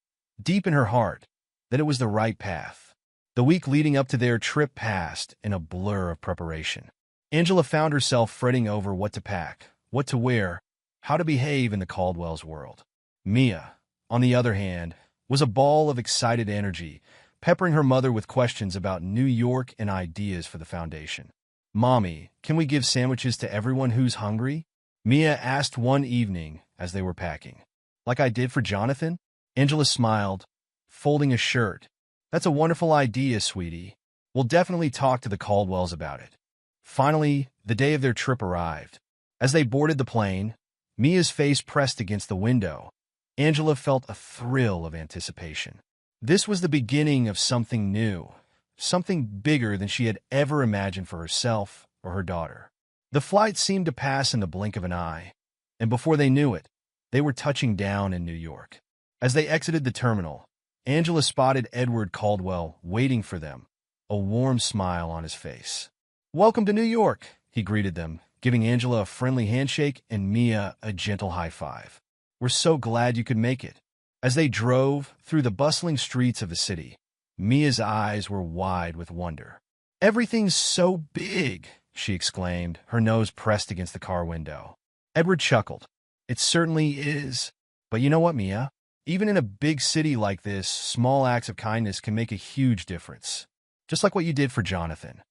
[SPEAKER 1] deep in her heart, that it was the right path. The week leading up to their trip passed in a blur of preparation. Angela found herself fretting over what to pack, what to wear, how to behave in the Caldwell's world. Mia, on the other hand, was a ball of excited energy, peppering her mother with questions about New York and ideas for the foundation. "Mommy, can we give sandwiches to everyone who's hungry?" Mia asked one evening as they were packing. "Like I did for Jonathan?" Angela smiled, folding a shirt. "That's a wonderful idea, sweetie. We'll definitely talk to the Caldwells about it." Finally, the day of their trip arrived. As they boarded the plane, Mia's face pressed against the window. Angela felt a thrill of anticipation. This was the beginning of something new, something bigger than she had ever imagined for herself or her daughter. The flight seemed to pass in the blink of an eye, and before they knew it, they were touching down in New York. As they exited the terminal, Angela spotted Edward Caldwell waiting for them, a warm smile on his face. "Welcome to New York," he greeted them, giving Angela a friendly handshake and Mia a gentle high five. "We're so glad you could make it." As they drove through the bustling streets of the city, Mia's eyes were wide with wonder. "Everything's so big," she exclaimed, her nose pressed against the car window. Edward chuckled. "It certainly is. But you know what, Mia? Even in a big city like this, small acts of kindness can make a huge difference. Just like what you did for Jonathan."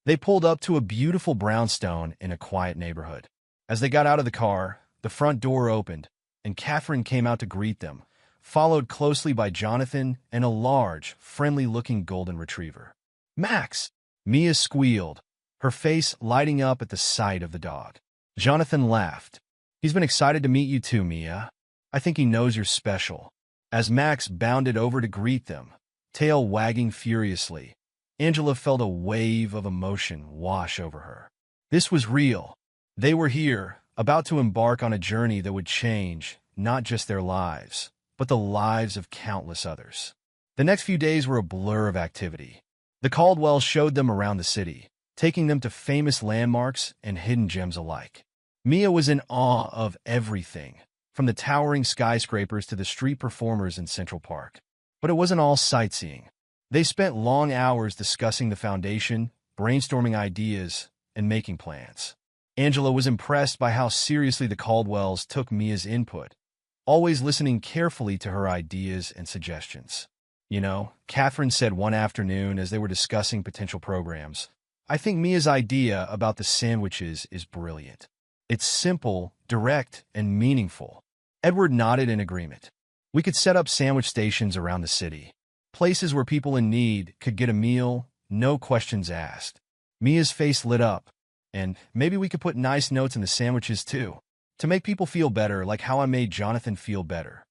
[SPEAKER 1] They pulled up to a beautiful brownstone in a quiet neighborhood. As they got out of the car, the front door opened, and Catherine came out to greet them, followed closely by Jonathan and a large, friendly-looking golden retriever. "Max!" Mia squealed, her face lighting up at the sight of the dog. Jonathan laughed. "He's been excited to meet you too, Mia. I think he knows you're special." As Max bounded over to greet them, tail wagging furiously, Angela felt a wave of emotion wash over her. This was real. They were here, about to embark on a journey that would change not just their lives, but the lives of countless others. The next few days were a blur of activity. The Caldwells showed them around the city, taking them to famous landmarks and hidden gems alike. Mia was in awe of everything, from the towering skyscrapers to the street performers in Central Park. But it wasn't all sightseeing. They spent long hours discussing the foundation, brainstorming ideas, and making plans. Angela was impressed by how seriously the Caldwells took Mia's input, always listening carefully to her ideas and suggestions. You know, Catherine said one afternoon as they were discussing potential programs, "I think Mia's idea about the sandwiches is brilliant. It's simple, direct, and meaningful." Edward nodded in agreement. "We could set up sandwich stations around the city, places where people in need could get a meal, no questions asked." Mia's face lit up. "And maybe we could put nice notes in the sandwiches too, to make people feel better, like how I made Jonathan feel better."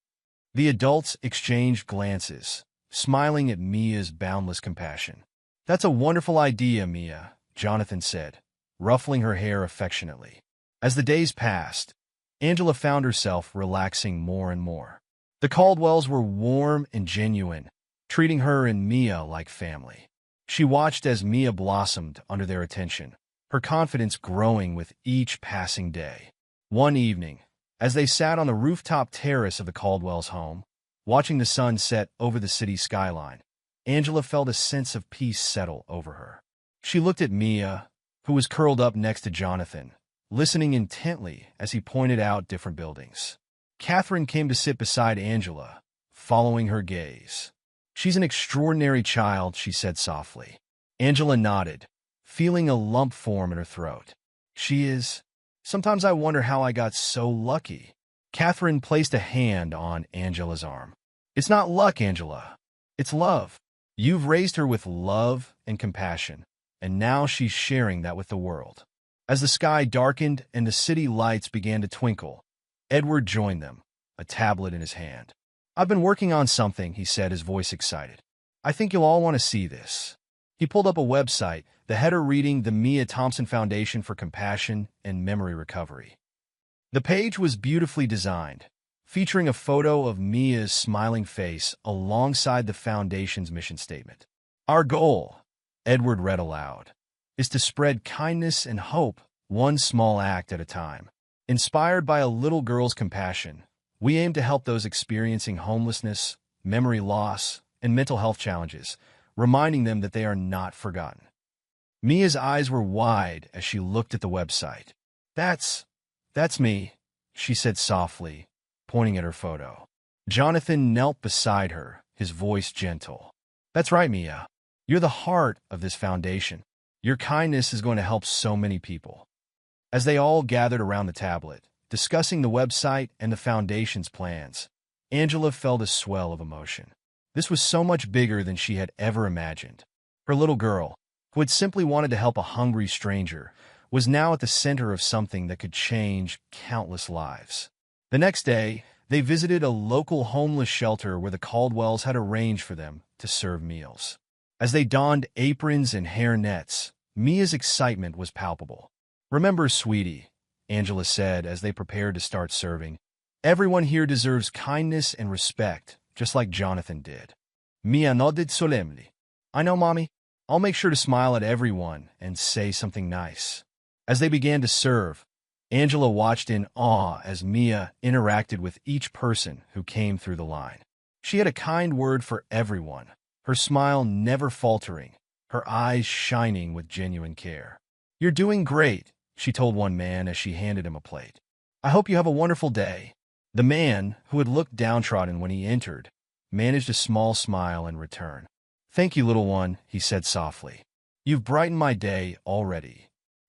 [SPEAKER 1] The adults exchanged glances, smiling at Mia's boundless compassion. "That's a wonderful idea, Mia," Jonathan said, ruffling her hair affectionately. As the days passed, Angela found herself relaxing more and more. The Caldwells were warm and genuine, treating her and Mia like family. She watched as Mia blossomed under their attention, her confidence growing with each passing day. One evening, as they sat on the rooftop terrace of the Caldwells' home, watching the sun set over the city skyline, Angela felt a sense of peace settle over her. She looked at Mia, who was curled up next to Jonathan, listening intently as he pointed out different buildings. Catherine came to sit beside Angela, following her gaze. "She's an extraordinary child," she said softly. Angela nodded, feeling a lump form in her throat. "She is. Sometimes I wonder how I got so lucky." Catherine placed a hand on Angela's arm. "It's not luck, Angela. It's love. You've raised her with love and compassion, and now she's sharing that with the world." As the sky darkened and the city lights began to twinkle, Edward joined them, a tablet in his hand. "I've been working on something," he said, his voice excited. "I think you'll all want to see this." He pulled up a website, the header reading the Mia Thompson Foundation for Compassion and Memory Recovery. The page was beautifully designed, featuring a photo of Mia's smiling face alongside the foundation's mission statement. "Our goal," Edward read aloud, "is to spread kindness and hope, one small act at a time. Inspired by a little girl's compassion, we aim to help those experiencing homelessness, memory loss, and mental health challenges, reminding them that they are not forgotten." Mia's eyes were wide as she looked at the website. That's me," she said softly, pointing at her photo. Jonathan knelt beside her, his voice gentle. "That's right, Mia. You're the heart of this foundation. Your kindness is going to help so many people." As they all gathered around the tablet, discussing the website and the foundation's plans, Angela felt a swell of emotion. This was so much bigger than she had ever imagined. Her little girl, who had simply wanted to help a hungry stranger, was now at the center of something that could change countless lives. The next day, they visited a local homeless shelter where the Caldwells had arranged for them to serve meals. As they donned aprons and hair nets, Mia's excitement was palpable. "Remember, sweetie," Angela said as they prepared to start serving, "everyone here deserves kindness and respect, just like Jonathan did." Mia nodded solemnly. "I know, Mommy. I'll make sure to smile at everyone and say something nice." As they began to serve, Angela watched in awe as Mia interacted with each person who came through the line. She had a kind word for everyone, her smile never faltering, her eyes shining with genuine care. "You're doing great," she told one man as she handed him a plate. "I hope you have a wonderful day." The man, who had looked downtrodden when he entered, managed a small smile in return. "Thank you, little one," he said softly. "You've brightened my day already."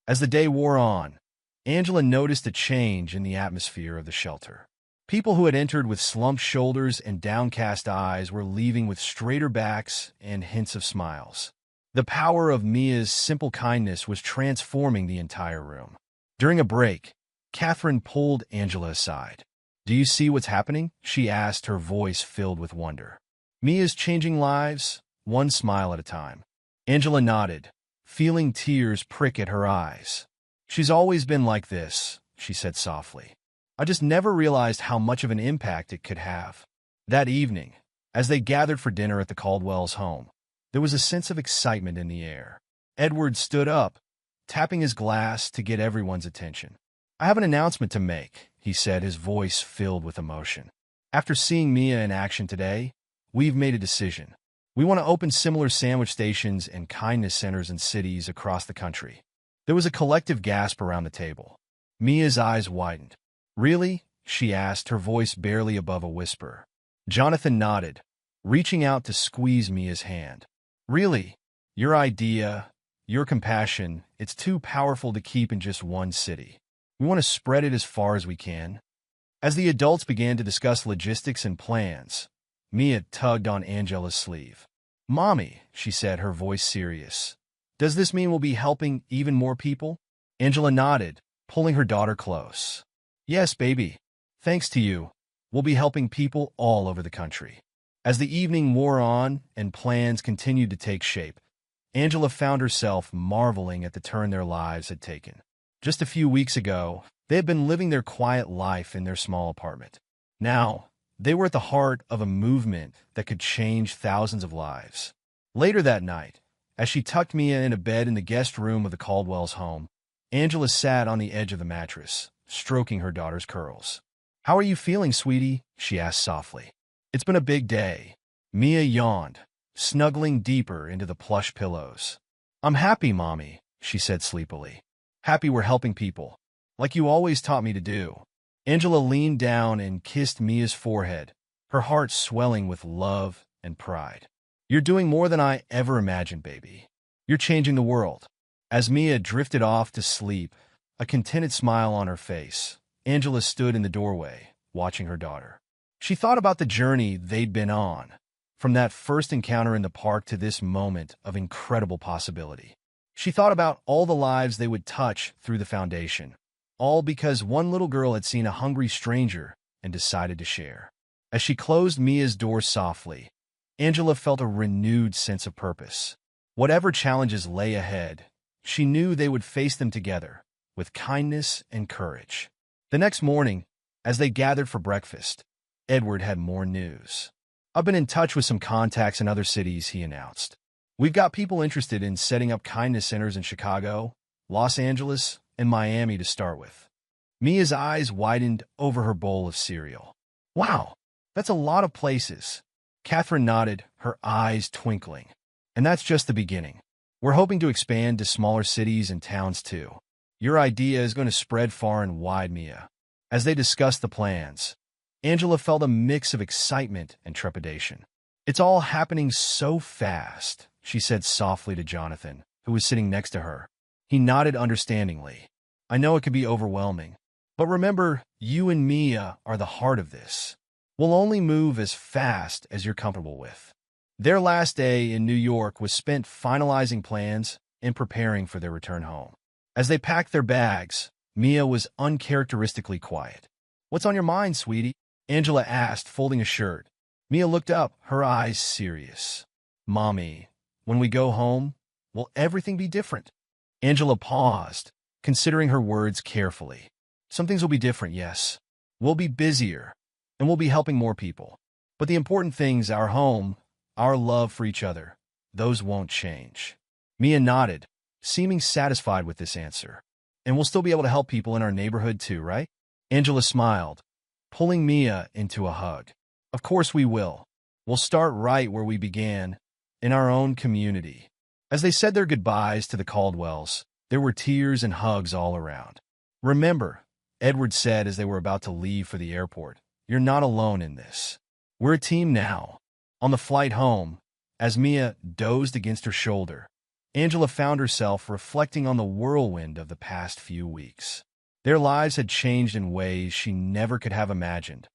[SPEAKER 1] As the day wore on, Angela noticed a change in the atmosphere of the shelter. People who had entered with slumped shoulders and downcast eyes were leaving with straighter backs and hints of smiles. The power of Mia's simple kindness was transforming the entire room. During a break, Catherine pulled Angela aside. "Do you see what's happening?" she asked, her voice filled with wonder. "Mia's changing lives, one smile at a time." Angela nodded, feeling tears prick at her eyes. She's always been like this, she said softly. I just never realized how much of an impact it could have. That evening, as they gathered for dinner at the Caldwells' home, there was a sense of excitement in the air. Edward stood up, tapping his glass to get everyone's attention. I have an announcement to make, he said, his voice filled with emotion. After seeing Mia in action today, we've made a decision. We want to open similar sandwich stations and kindness centers in cities across the country. There was a collective gasp around the table. Mia's eyes widened. Really? She asked, her voice barely above a whisper. Jonathan nodded, reaching out to squeeze Mia's hand. Really? Your idea, your compassion, it's too powerful to keep in just one city. We want to spread it as far as we can. As the adults began to discuss logistics and plans, Mia tugged on Angela's sleeve. Mommy, she said, her voice serious. Does this mean we'll be helping even more people? Angela nodded, pulling her daughter close. Yes, baby. Thanks to you, we'll be helping people all over the country. As the evening wore on and plans continued to take shape, Angela found herself marveling at the turn their lives had taken. Just a few weeks ago, they had been living their quiet life in their small apartment. Now, they were at the heart of a movement that could change thousands of lives. Later that night, as she tucked Mia in a bed in the guest room of the Caldwells' home, Angela sat on the edge of the mattress, stroking her daughter's curls. How are you feeling, sweetie? She asked softly. It's been a big day. Mia yawned, snuggling deeper into the plush pillows. I'm happy, Mommy, she said sleepily. Happy we're helping people, like you always taught me to do. Angela leaned down and kissed Mia's forehead, her heart swelling with love and pride. You're doing more than I ever imagined, baby. You're changing the world. As Mia drifted off to sleep, a contented smile on her face, Angela stood in the doorway, watching her daughter. She thought about the journey they'd been on, from that first encounter in the park to this moment of incredible possibility. She thought about all the lives they would touch through the foundation, all because one little girl had seen a hungry stranger and decided to share. As she closed Mia's door softly, Angela felt a renewed sense of purpose. Whatever challenges lay ahead, she knew they would face them together, with kindness and courage. The next morning, as they gathered for breakfast, Edward had more news. I've been in touch with some contacts in other cities, he announced. We've got people interested in setting up kindness centers in Chicago, Los Angeles, and Miami to start with. Mia's eyes widened over her bowl of cereal. Wow, that's a lot of places. Catherine nodded, her eyes twinkling. And that's just the beginning. We're hoping to expand to smaller cities and towns too. Your idea is going to spread far and wide, Mia. As they discussed the plans, Angela felt a mix of excitement and trepidation. It's all happening so fast, she said softly to Jonathan, who was sitting next to her. He nodded understandingly. I know it can be overwhelming, but remember, you and Mia are the heart of this. We'll only move as fast as you're comfortable with. Their last day in New York was spent finalizing plans and preparing for their return home. As they packed their bags, Mia was uncharacteristically quiet. What's on your mind, sweetie? Angela asked, folding a shirt. Mia looked up, her eyes serious. Mommy, when we go home, will everything be different? Angela paused, considering her words carefully. Some things will be different, yes. We'll be busier, and we'll be helping more people. But the important things, our home, our love for each other, those won't change. Mia nodded, seeming satisfied with this answer. And we'll still be able to help people in our neighborhood too, right? Angela smiled, pulling Mia into a hug. Of course we will. We'll start right where we began, in our own community. As they said their goodbyes to the Caldwells, there were tears and hugs all around. Remember, Edward said as they were about to leave for the airport, you're not alone in this. We're a team now. On the flight home, as Mia dozed against her shoulder, Angela found herself reflecting on the whirlwind of the past few weeks. Their lives had changed in ways she never could have imagined,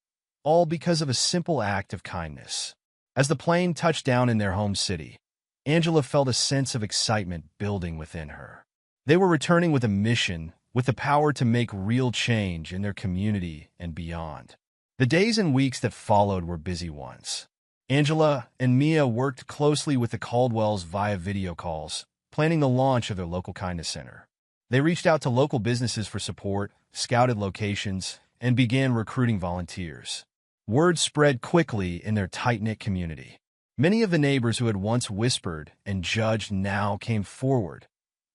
[SPEAKER 1] all because of a simple act of kindness. As the plane touched down in their home city, Angela felt a sense of excitement building within her. They were returning with a mission, with the power to make real change in their community and beyond. The days and weeks that followed were busy ones. Angela and Mia worked closely with the Caldwells via video calls, planning the launch of their local kindness center. They reached out to local businesses for support, scouted locations, and began recruiting volunteers. Word spread quickly in their tight-knit community. Many of the neighbors who had once whispered and judged now came forward,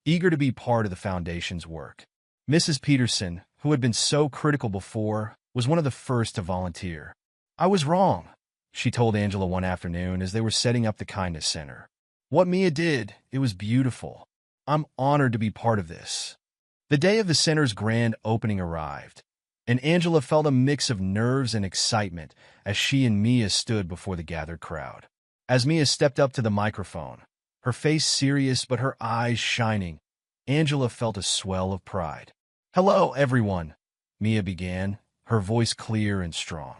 [SPEAKER 1] eager to be part of the foundation's work. Mrs. Peterson, who had been so critical before, was one of the first to volunteer. "I was wrong," she told Angela one afternoon as they were setting up the Kindness Center. "What Mia did, it was beautiful. I'm honored to be part of this." The day of the center's grand opening arrived, and Angela felt a mix of nerves and excitement as she and Mia stood before the gathered crowd. As Mia stepped up to the microphone, her face serious but her eyes shining, Angela felt a swell of pride. "Hello, everyone," Mia began, her voice clear and strong.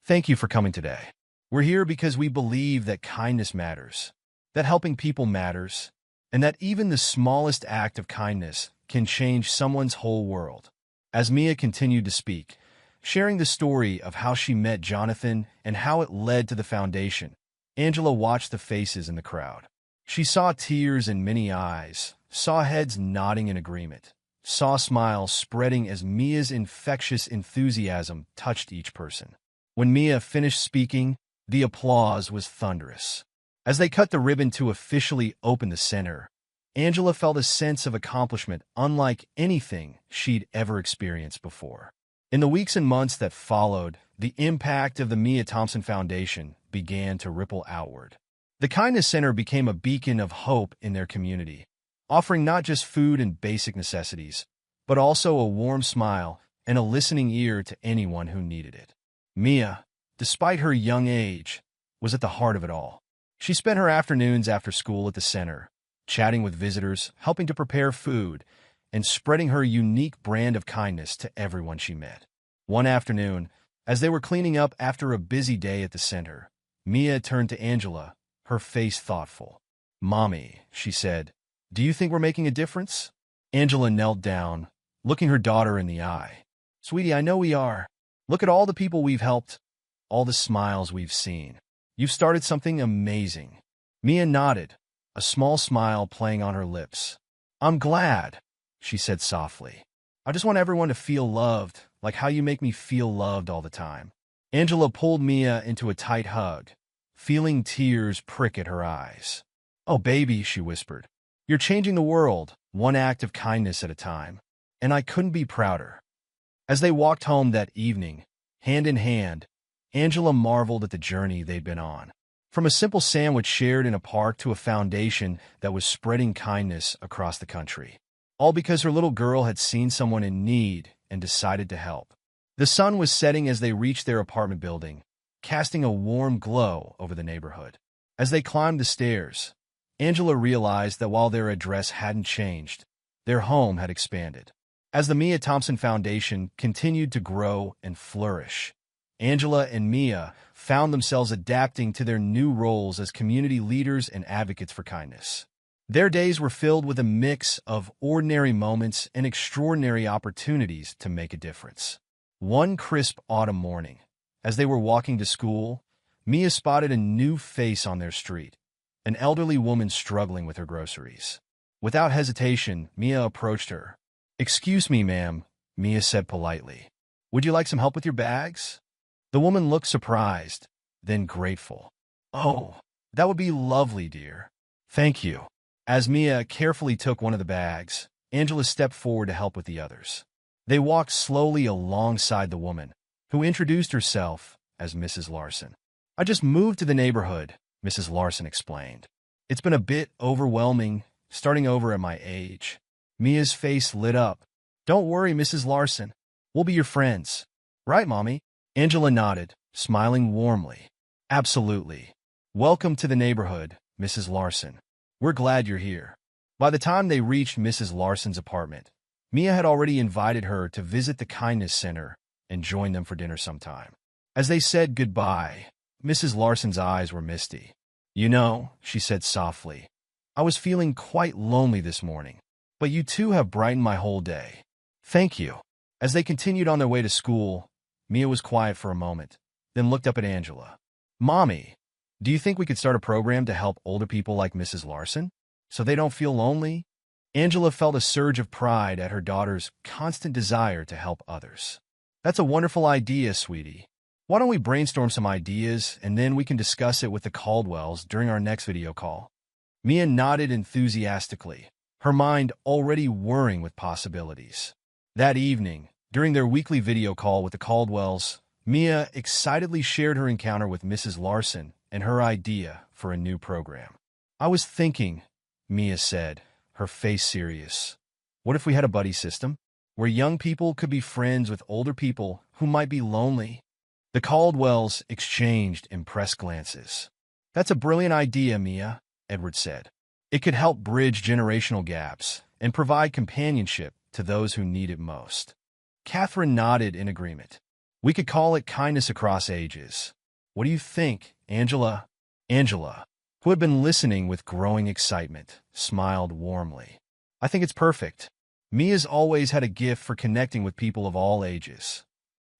[SPEAKER 1] "Thank you for coming today. We're here because we believe that kindness matters, that helping people matters, and that even the smallest act of kindness can change someone's whole world." As Mia continued to speak, sharing the story of how she met Jonathan and how it led to the foundation, Angela watched the faces in the crowd. She saw tears in many eyes, saw heads nodding in agreement, saw smiles spreading as Mia's infectious enthusiasm touched each person. When Mia finished speaking, the applause was thunderous. As they cut the ribbon to officially open the center, Angela felt a sense of accomplishment unlike anything she'd ever experienced before. In the weeks and months that followed, the impact of the Mia Thompson Foundation began to ripple outward. The Kindness Center became a beacon of hope in their community, offering not just food and basic necessities, but also a warm smile and a listening ear to anyone who needed it. Mia, despite her young age, was at the heart of it all. She spent her afternoons after school at the center, chatting with visitors, helping to prepare food, and spreading her unique brand of kindness to everyone she met. One afternoon, as they were cleaning up after a busy day at the center, Mia turned to Angela, her face thoughtful. "Mommy," she said, "do you think we're making a difference?" Angela knelt down, looking her daughter in the eye. "Sweetie, I know we are. Look at all the people we've helped, all the smiles we've seen. You've started something amazing." Mia nodded, a small smile playing on her lips. "I'm glad," she said softly. "I just want everyone to feel loved, like how you make me feel loved all the time." Angela pulled Mia into a tight hug, feeling tears prick at her eyes. "Oh, baby," she whispered, "you're changing the world, one act of kindness at a time, and I couldn't be prouder." As they walked home that evening, hand in hand, Angela marveled at the journey they'd been on. From a simple sandwich shared in a park to a foundation that was spreading kindness across the country. All because her little girl had seen someone in need and decided to help. The sun was setting as they reached their apartment building, casting a warm glow over the neighborhood. As they climbed the stairs, Angela realized that while their address hadn't changed, their home had expanded. As the Mia Thompson Foundation continued to grow and flourish, Angela and Mia found themselves adapting to their new roles as community leaders and advocates for kindness. Their days were filled with a mix of ordinary moments and extraordinary opportunities to make a difference. One crisp autumn morning, as they were walking to school, Mia spotted a new face on their street, an elderly woman struggling with her groceries. Without hesitation, Mia approached her. "Excuse me, ma'am," Mia said politely. "Would you like some help with your bags?" The woman looked surprised, then grateful. "Oh, that would be lovely, dear. Thank you." As Mia carefully took one of the bags, Angela stepped forward to help with the others. They walked slowly alongside the woman, who introduced herself as Mrs. Larson. "I just moved to the neighborhood," Mrs. Larson explained. "It's been a bit overwhelming, starting over at my age." Mia's face lit up. "Don't worry, Mrs. Larson. We'll be your friends. Right, Mommy?" Angela nodded, smiling warmly. "Absolutely. Welcome to the neighborhood, Mrs. Larson. We're glad you're here." By the time they reached Mrs. Larson's apartment, Mia had already invited her to visit the Kindness Center and join them for dinner sometime. As they said goodbye, Mrs. Larson's eyes were misty. "You know," she said softly, "I was feeling quite lonely this morning, but you two have brightened my whole day. Thank you." As they continued on their way to school, Mia was quiet for a moment, then looked up at Angela. "Mommy, do you think we could start a program to help older people like Mrs. Larson, so they don't feel lonely?" Angela felt a surge of pride at her daughter's constant desire to help others. That's a wonderful idea, sweetie. Why don't we brainstorm some ideas and then we can discuss it with the Caldwells during our next video call? Mia nodded enthusiastically, her mind already whirring with possibilities. That evening, during their weekly video call with the Caldwells, Mia excitedly shared her encounter with Mrs. Larson and her idea for a new program. I was thinking, Mia said, her face serious. What if we had a buddy system, where young people could be friends with older people who might be lonely? The Caldwells exchanged impressed glances. That's a brilliant idea, Mia, Edward said. It could help bridge generational gaps and provide companionship to those who need it most. Catherine nodded in agreement. We could call it Kindness Across Ages. What do you think, Angela? Angela, who had been listening with growing excitement, smiled warmly. I think it's perfect. Mia's always had a gift for connecting with people of all ages.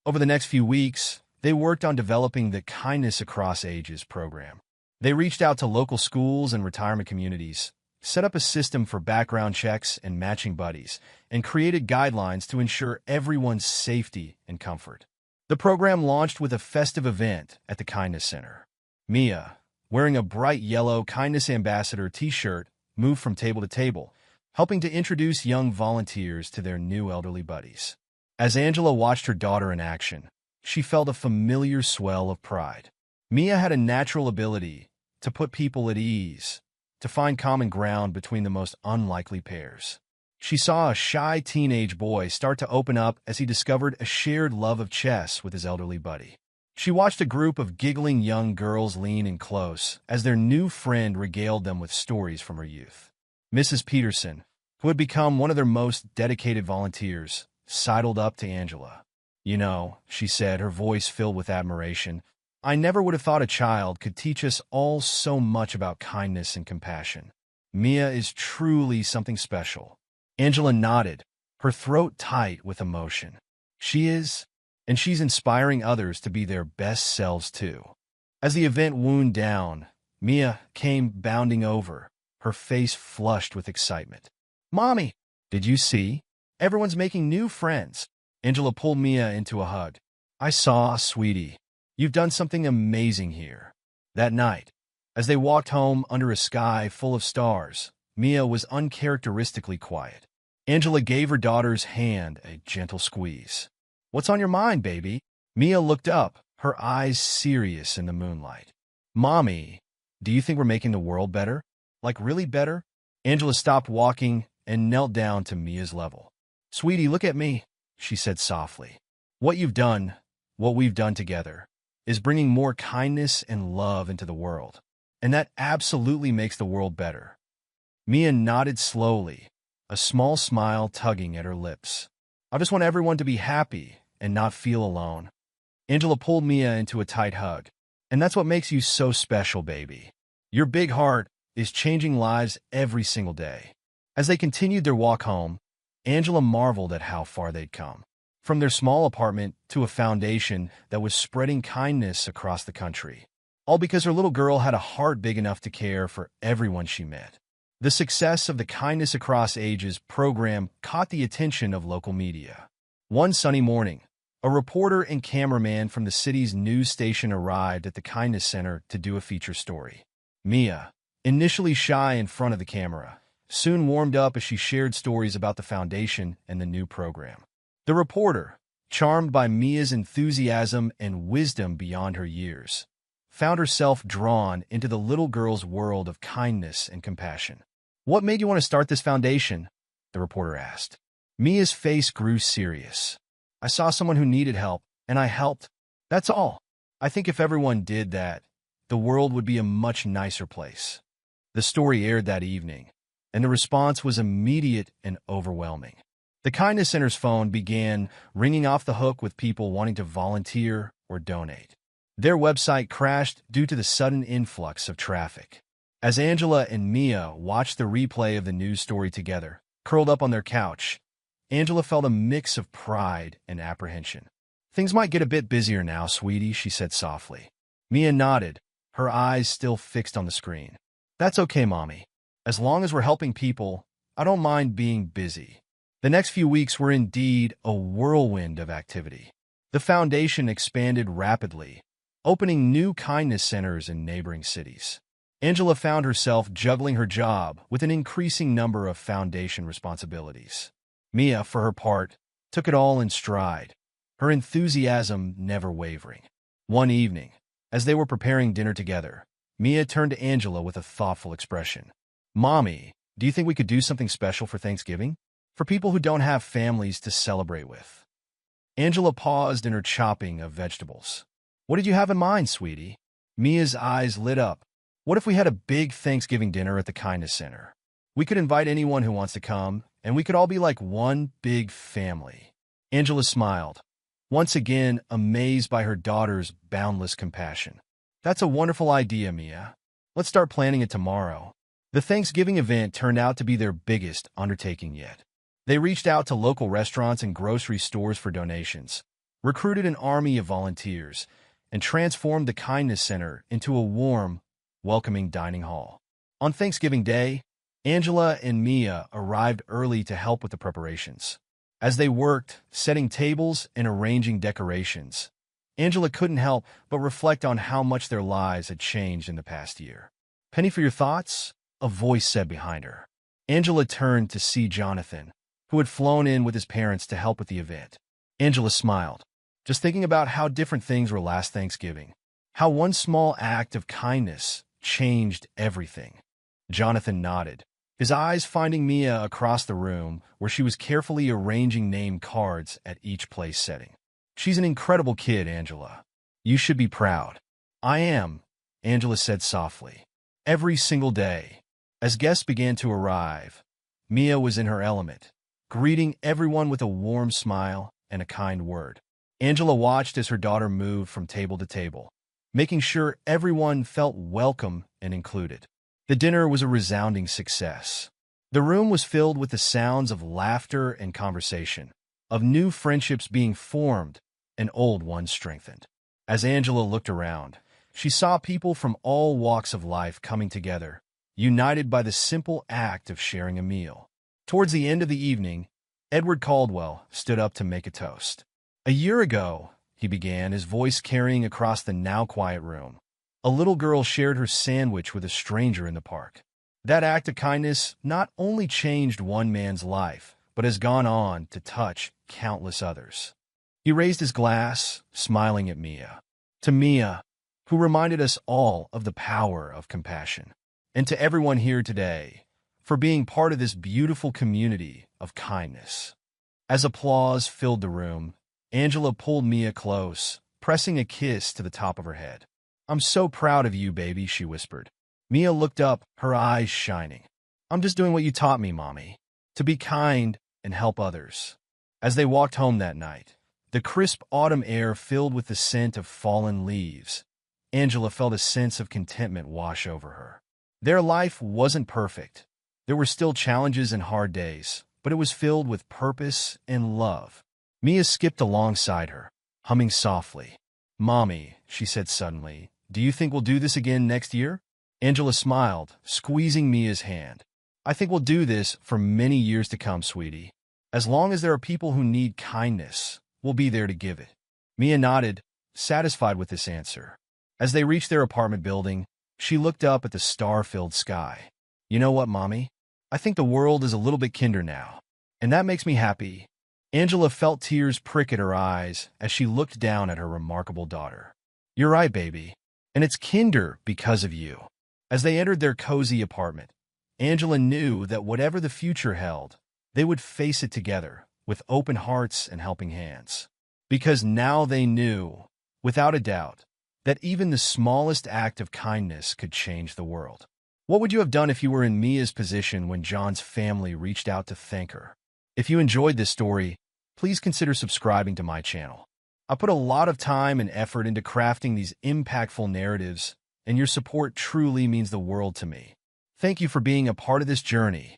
[SPEAKER 1] Over the next few weeks, they worked on developing the Kindness Across Ages program. They reached out to local schools and retirement communities, set up a system for background checks and matching buddies, and created guidelines to ensure everyone's safety and comfort. The program launched with a festive event at the Kindness Center. Mia, wearing a bright yellow Kindness Ambassador t-shirt, moved from table to table, helping to introduce young volunteers to their new elderly buddies. As Angela watched her daughter in action, she felt a familiar swell of pride. Mia had a natural ability to put people at ease, to find common ground between the most unlikely pairs. She saw a shy teenage boy start to open up as he discovered a shared love of chess with his elderly buddy. She watched a group of giggling young girls lean in close as their new friend regaled them with stories from her youth. Mrs. Peterson, who had become one of their most dedicated volunteers, sidled up to Angela. You know, she said, her voice filled with admiration, I never would have thought a child could teach us all so much about kindness and compassion. Mia is truly something special. Angela nodded, her throat tight with emotion. She is, and she's inspiring others to be their best selves too. As the event wound down, Mia came bounding over, her face flushed with excitement. Mommy, did you see? Everyone's making new friends. Angela pulled Mia into a hug. I saw, sweetie. You've done something amazing here. That night, as they walked home under a sky full of stars, Mia was uncharacteristically quiet. Angela gave her daughter's hand a gentle squeeze. What's on your mind, baby? Mia looked up, her eyes serious in the moonlight. Mommy, do you think we're making the world better? Like really better? Angela stopped walking and knelt down to Mia's level. Sweetie, look at me, she said softly. What you've done, what we've done together, is bringing more kindness and love into the world. And that absolutely makes the world better. Mia nodded slowly, a small smile tugging at her lips. I just want everyone to be happy and not feel alone. Angela pulled Mia into a tight hug. And that's what makes you so special, baby. Your big heart is changing lives every single day. As they continued their walk home, Angela marveled at how far they'd come. From their small apartment to a foundation that was spreading kindness across the country. All because her little girl had a heart big enough to care for everyone she met. The success of the Kindness Across Ages program caught the attention of local media. One sunny morning, a reporter and cameraman from the city's news station arrived at the Kindness Center to do a feature story. Mia, initially shy in front of the camera, soon warmed up as she shared stories about the foundation and the new program. The reporter, charmed by Mia's enthusiasm and wisdom beyond her years, found herself drawn into the little girl's world of kindness and compassion. What made you want to start this foundation? The reporter asked. Mia's face grew serious. I saw someone who needed help, and I helped. That's all. I think if everyone did that, the world would be a much nicer place. The story aired that evening, and the response was immediate and overwhelming. The Kindness Center's phone began ringing off the hook with people wanting to volunteer or donate. Their website crashed due to the sudden influx of traffic. As Angela and Mia watched the replay of the news story together, curled up on their couch, Angela felt a mix of pride and apprehension. Things might get a bit busier now, sweetie, she said softly. Mia nodded, her eyes still fixed on the screen. That's okay, Mommy. As long as we're helping people, I don't mind being busy. The next few weeks were indeed a whirlwind of activity. The foundation expanded rapidly, opening new kindness centers in neighboring cities. Angela found herself juggling her job with an increasing number of foundation responsibilities. Mia, for her part, took it all in stride, her enthusiasm never wavering. One evening, as they were preparing dinner together, Mia turned to Angela with a thoughtful expression. "Mommy, do you think we could do something special for Thanksgiving? For people who don't have families to celebrate with?" Angela paused in her chopping of vegetables. "What did you have in mind, sweetie?" Mia's eyes lit up. "What if we had a big Thanksgiving dinner at the Kindness Center? We could invite anyone who wants to come, and we could all be like one big family." Angela smiled, once again amazed by her daughter's boundless compassion. "That's a wonderful idea, Mia. Let's start planning it tomorrow." The Thanksgiving event turned out to be their biggest undertaking yet. They reached out to local restaurants and grocery stores for donations, recruited an army of volunteers, and transformed the Kindness Center into a warm, welcoming dining hall. On Thanksgiving Day, Angela and Mia arrived early to help with the preparations. As they worked, setting tables and arranging decorations, Angela couldn't help but reflect on how much their lives had changed in the past year. "Penny for your thoughts?" a voice said behind her. Angela turned to see Jonathan, who had flown in with his parents to help with the event. Angela smiled, just thinking about how different things were last Thanksgiving, how one small act of kindness changed everything. Jonathan nodded, his eyes finding Mia across the room where she was carefully arranging name cards at each place setting. "She's an incredible kid, Angela. You should be proud." "I am," Angela said softly. Every single day, as guests began to arrive, Mia was in her element, greeting everyone with a warm smile and a kind word. Angela watched as her daughter moved from table to table, making sure everyone felt welcome and included. The dinner was a resounding success. The room was filled with the sounds of laughter and conversation, of new friendships being formed and old ones strengthened. As Angela looked around, she saw people from all walks of life coming together, united by the simple act of sharing a meal. Towards the end of the evening, Edward Caldwell stood up to make a toast. "A year ago," he began, his voice carrying across the now quiet room, "a little girl shared her sandwich with a stranger in the park. That act of kindness not only changed one man's life, but has gone on to touch countless others." He raised his glass, smiling at Mia. "To Mia, who reminded us all of the power of compassion. And to everyone here today, for being part of this beautiful community of kindness." As applause filled the room, Angela pulled Mia close, pressing a kiss to the top of her head. "I'm so proud of you, baby," she whispered. Mia looked up, her eyes shining. "I'm just doing what you taught me, Mommy, to be kind and help others." As they walked home that night, the crisp autumn air filled with the scent of fallen leaves, Angela felt a sense of contentment wash over her. Their life wasn't perfect. There were still challenges and hard days, but it was filled with purpose and love. Mia skipped alongside her, humming softly. "Mommy," she said suddenly, "do you think we'll do this again next year?" Angela smiled, squeezing Mia's hand. "I think we'll do this for many years to come, sweetie. As long as there are people who need kindness, we'll be there to give it." Mia nodded, satisfied with this answer. As they reached their apartment building, she looked up at the star-filled sky. "You know what, Mommy? I think the world is a little bit kinder now, and that makes me happy." Angela felt tears prick at her eyes as she looked down at her remarkable daughter. "You're right, baby, and it's kinder because of you." As they entered their cozy apartment, Angela knew that whatever the future held, they would face it together, with open hearts and helping hands. Because now they knew, without a doubt, that even the smallest act of kindness could change the world. What would you have done if you were in Mia's position when John's family reached out to thank her? If you enjoyed this story, please consider subscribing to my channel. I put a lot of time and effort into crafting these impactful narratives, and your support truly means the world to me. Thank you for being a part of this journey.